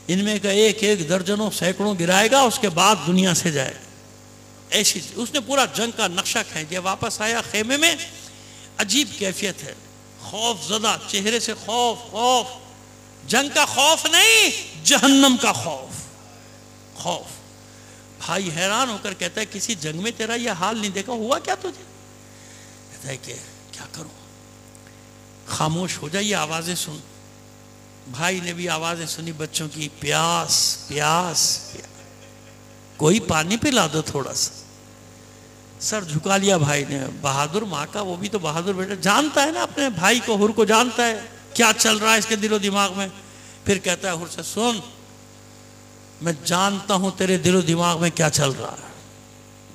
ان میں کا 1 درجنوں سینکڑوں گرائے گا، اس کے بعد دنیا سے جائے. ایسی اس نے پورا جنگ کا نقشہ کھینچ دیا. واپس آیا خیمے میں، عجیب کیفیت ہے، خوف زدہ چہرے سے. خوف جنگ کا خوف نہیں، جہنم کا خوف. بھائی حیران ہو کر کہتا ہے کسی جنگ میں تیرا یہ حال نہیں دیکھا، ہوا کیا تجھے؟ کہتا ہے کہ کیا کروں، خاموش ہو جائے، یہ آوازیں سن. بھائی نے بھی آوازیں سنی بچوں کی، پیاس پیاس پیاس، کوئی پانی پلا دو تھوڑا سا. سر جھکا لیا بھائی نے. بہادر ماں کا، وہ بھی تو بہادر بیٹا، جانتا ہے نا اپنے بھائی کو، حر کو جانتا ہے کیا چل رہا ہے اس کے دل و دماغ میں. پھر کہتا ہے حر سے سن، میں جانتا ہوں تیرے دل و دماغ میں کیا چل رہا ہے،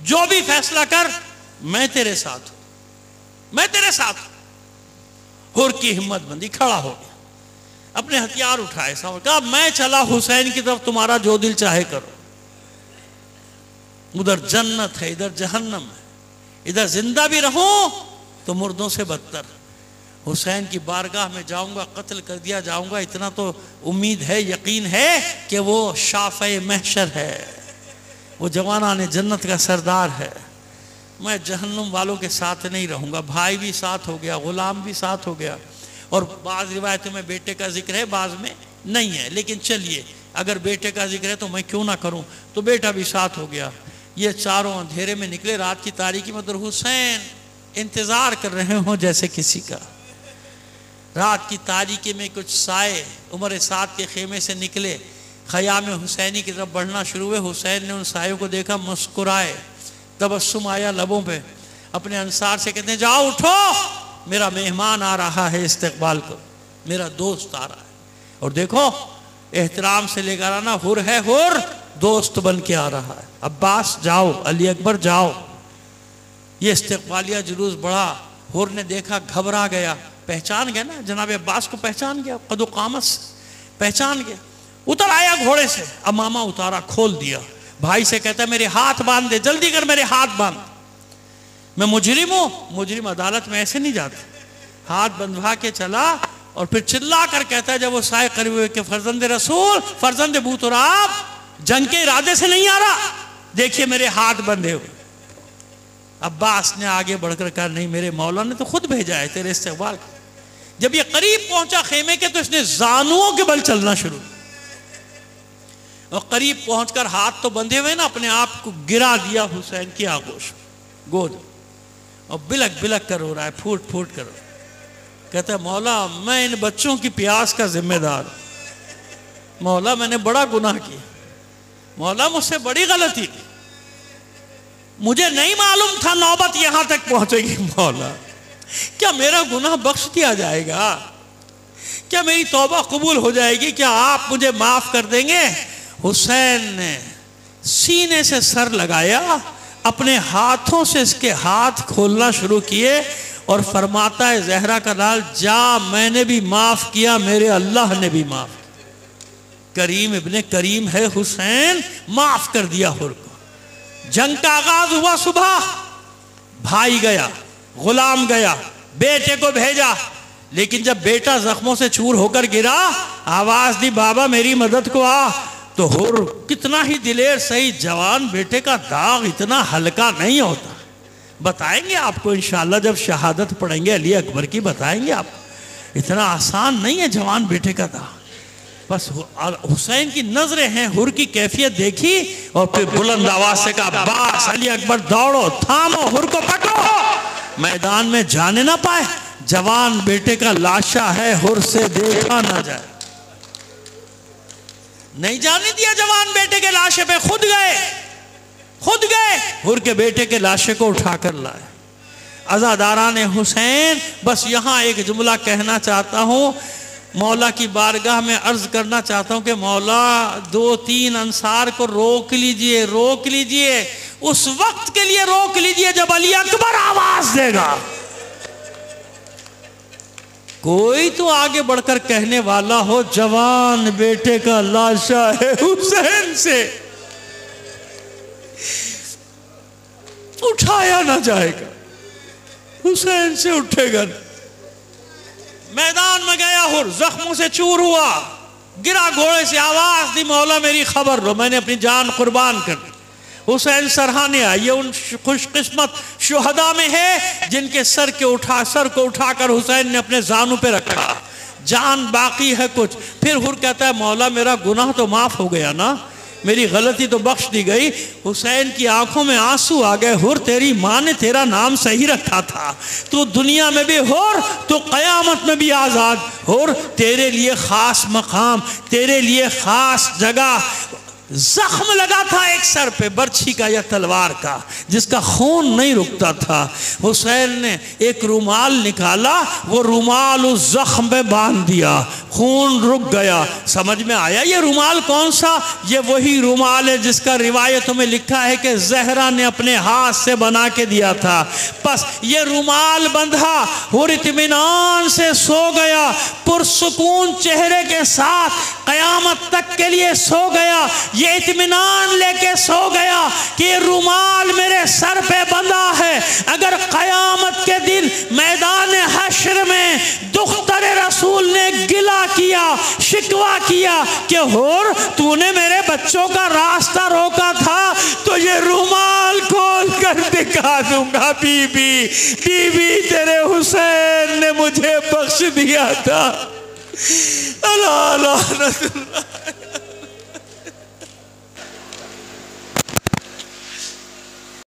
جو بھی فیصلہ کر میں تیرے ساتھ ہوں، میں تیرے ساتھ ہوں. حر کی ہمت بندی، کھڑا ہو گیا، اپنے ہتھیار اٹھائے، کہا میں چلا حسین کی طرف، تمہارا جو دل چاہے کرو. ادھر جنت ہے، ادھر جہنم ہے، ادھر زندہ بھی رہوں تو مردوں سے بدتر. حسین کی بارگاہ میں جاؤں گا، قتل کر دیا جاؤں گا، اتنا تو امید ہے، یقین ہے کہ وہ شافع محشر ہے، وہ جوانان جنت کا سردار ہے. میں جہنم والوں کے ساتھ نہیں رہوں گا. بھائی بھی ساتھ ہو گیا، غلام بھی ساتھ ہو گیا، اور بعض روایتوں میں بیٹے کا ذکر ہے، بعض میں نہیں ہے، لیکن چلیے اگر بیٹے کا ذکر ہے تو میں کیوں نہ کروں، تو بیٹا بھی ساتھ ہو گیا. یہ چاروں اندھیرے میں نکلے رات کی تاریکی میں. حسین انتظار کر رہے ہوں جیسے کسی کا. رات کی تاریکی میں کچھ سائے عمر سعد کے خیمے سے نکلے، خیام حسینی کی طرف بڑھنا شروع ہوئے. حسین نے ان سائوں کو دیکھا، مسکرائے، تبسم آیا لبوں پہ. اپنے انصار سے کہتے ہیں جاؤ اٹھو، میرا مہمان آ رہا ہے، استقبال کرو، میرا دوست آ رہا ہے. اور دیکھو احترام سے لے کر آنا، حر ہے، حر دوست بن کے آ رہا ہے. عباس جاؤ، علی اکبر جاؤ. یہ استقبالیہ جلوس بڑھا. حر نے دیکھا، گھبرا گیا، پہچان گیا نا جناب عباس کو، پہچان گیا، قد و قامت سے پہچان گیا. اتر آیا گھوڑے سے، امامہ اتارا، کھول دیا. بھائی سے کہتا ہے میرے ہاتھ باندھ دے، جلدی کر میرے ہاتھ باندھ، میں مجرم ہوں. مجرم عدالت میں ایسے نہیں جاتے. ہاتھ بندھوا کے چلا، اور پھر چلا کر کہتا ہے جب وہ سائے قریب ہوئے کہ فرزند رسول، فرزند بوتراب، جنگ کے ارادے سے نہیں آ رہا، دیکھیے میرے ہاتھ بندھے ہوئے. عباس نے آگے بڑھ کر کہا نہیں، میرے مولا نے تو خود بھیجا ہے تیرے استقبال. جب یہ قریب پہنچا خیمے کے تو اس نے زانوؤں کے بل چلنا شروع، اور قریب پہنچ کر ہاتھ تو بندھے ہوئے نا، اپنے آپ کو گرا دیا حسین کی آغوش گود، اور بلک بلک کر ہو رہا ہے، پھوٹ پھوٹ کر. کہتا ہے مولا میں ان بچوں کی پیاس کا ذمہ دار، مولا میں نے بڑا گناہ کیا، مولا مجھ سے بڑی غلطی کی، مجھے نہیں معلوم تھا نوبت یہاں تک پہنچے گی. مولا کیا میرا گناہ بخش دیا جائے گا؟ کیا میری توبہ قبول ہو جائے گی؟ کیا آپ مجھے معاف کر دیں گے؟ حسین نے سینے سے سر لگایا، اپنے ہاتھوں سے اس کے ہاتھ کھولنا شروع کیے، اور فرماتا ہے زہرا کا لال جا، میں نے بھی معاف کیا، میرے اللہ نے بھی معاف کیا. کریم ابن کریم ہے حسین، معاف کر دیا حر کو. جنگ کا آغاز ہوا صبح، بھائی گیا، غلام گیا، بیٹے کو بھیجا، لیکن جب بیٹا زخموں سے چور ہو کر گرا، آواز دی بابا میری مدد کو آ. تو حر کتنا ہی دلیر صحیح، جوان بیٹے کا داغ اتنا ہلکا نہیں ہوتا. بتائیں گے آپ کو انشاءاللہ جب شہادت پڑھیں گے علی اکبر کی، بتائیں گے آپ کو، اتنا آسان نہیں ہے جوان بیٹے کا داغ. بس حسین کی نظریں ہیں، حر کی کیفیت دیکھی، اور پھر بلند آواز سے کہا عباس، علی اکبر دوڑو، تھامو، حر کو پکڑو، میدان میں جانے نہ پائے، جوان بیٹے کا لاشا ہے، حر سے دیکھا نہ جائے. نہیں جانے دیا جوان بیٹے کے لاشے پہ، خود گئے، حر کے بیٹے کے لاشے کو اٹھا کر لائے. عزاداران حسین، بس یہاں ایک جملہ کہنا چاہتا ہوں، مولا کی بارگاہ میں عرض کرنا چاہتا ہوں کہ مولا 2-3 انصار کو روک لیجئے، اس وقت کے لیے روک لیجئے جب علی اکبر آواز دے گا. کوئی تو آگے بڑھ کر کہنے والا ہو جوان بیٹے کا لاشا ہے، حسین سے اٹھایا نہ جائے گا، حسین سے اٹھے گا. میدان میں گیا حر، زخموں سے چور ہوا، گرا گھوڑے سے، آواز دی مولا میری خبر لو، میں نے اپنی جان قربان کر دی. حسین سرہانے آئے، یہ ان خوش قسمت شہداء میں ہے جن کے سر کو اٹھا کر حسین نے اپنے زانوں پہ رکھا، جان باقی ہے کچھ. پھر حر کہتا ہے مولا میرا گناہ تو معاف ہو گیا نا، میری غلطی تو بخش دی گئی. حسین کی آنکھوں میں آنسو آ گئے. حر تیری ماں نے تیرا نام صحیح رکھا تھا، تو دنیا میں بھی حر، تو قیامت میں بھی آزاد. حر تیرے لیے خاص مقام، تیرے لیے خاص جگہ. زخم لگا تھا ایک سر پہ برچھی کا یا تلوار کا جس کا خون نہیں رکتا تھا. حسین نے ایک رومال نکالا, وہ رومال اس زخم پہ باندھ دیا, خون رک گیا. سمجھ میں آیا یہ رومال کون سا؟ یہ وہی رومال ہے جس کا روایتوں میں لکھا ہے کہ زہرا نے اپنے ہاتھ سے بنا کے دیا تھا. بس یہ رومال بندھا اور اطمینان سے سو گیا, پرسکون چہرے کے ساتھ قیامت تک کے لیے سو گیا. یہ اطمینان لے کے سو گیا کہ یہ رومال میرے سر پہ بندھا ہے, اگر قیامت کے دن میدان حشر میں دختر رسول نے گلا کیا, شکوہ کیا کہ ہور تو نے میرے بچوں کا راستہ روکا تھا, تو یہ رومال کھول کر دکھا دوں گا, بی بی تیرے حسین نے مجھے بخش دیا تھا. اللہ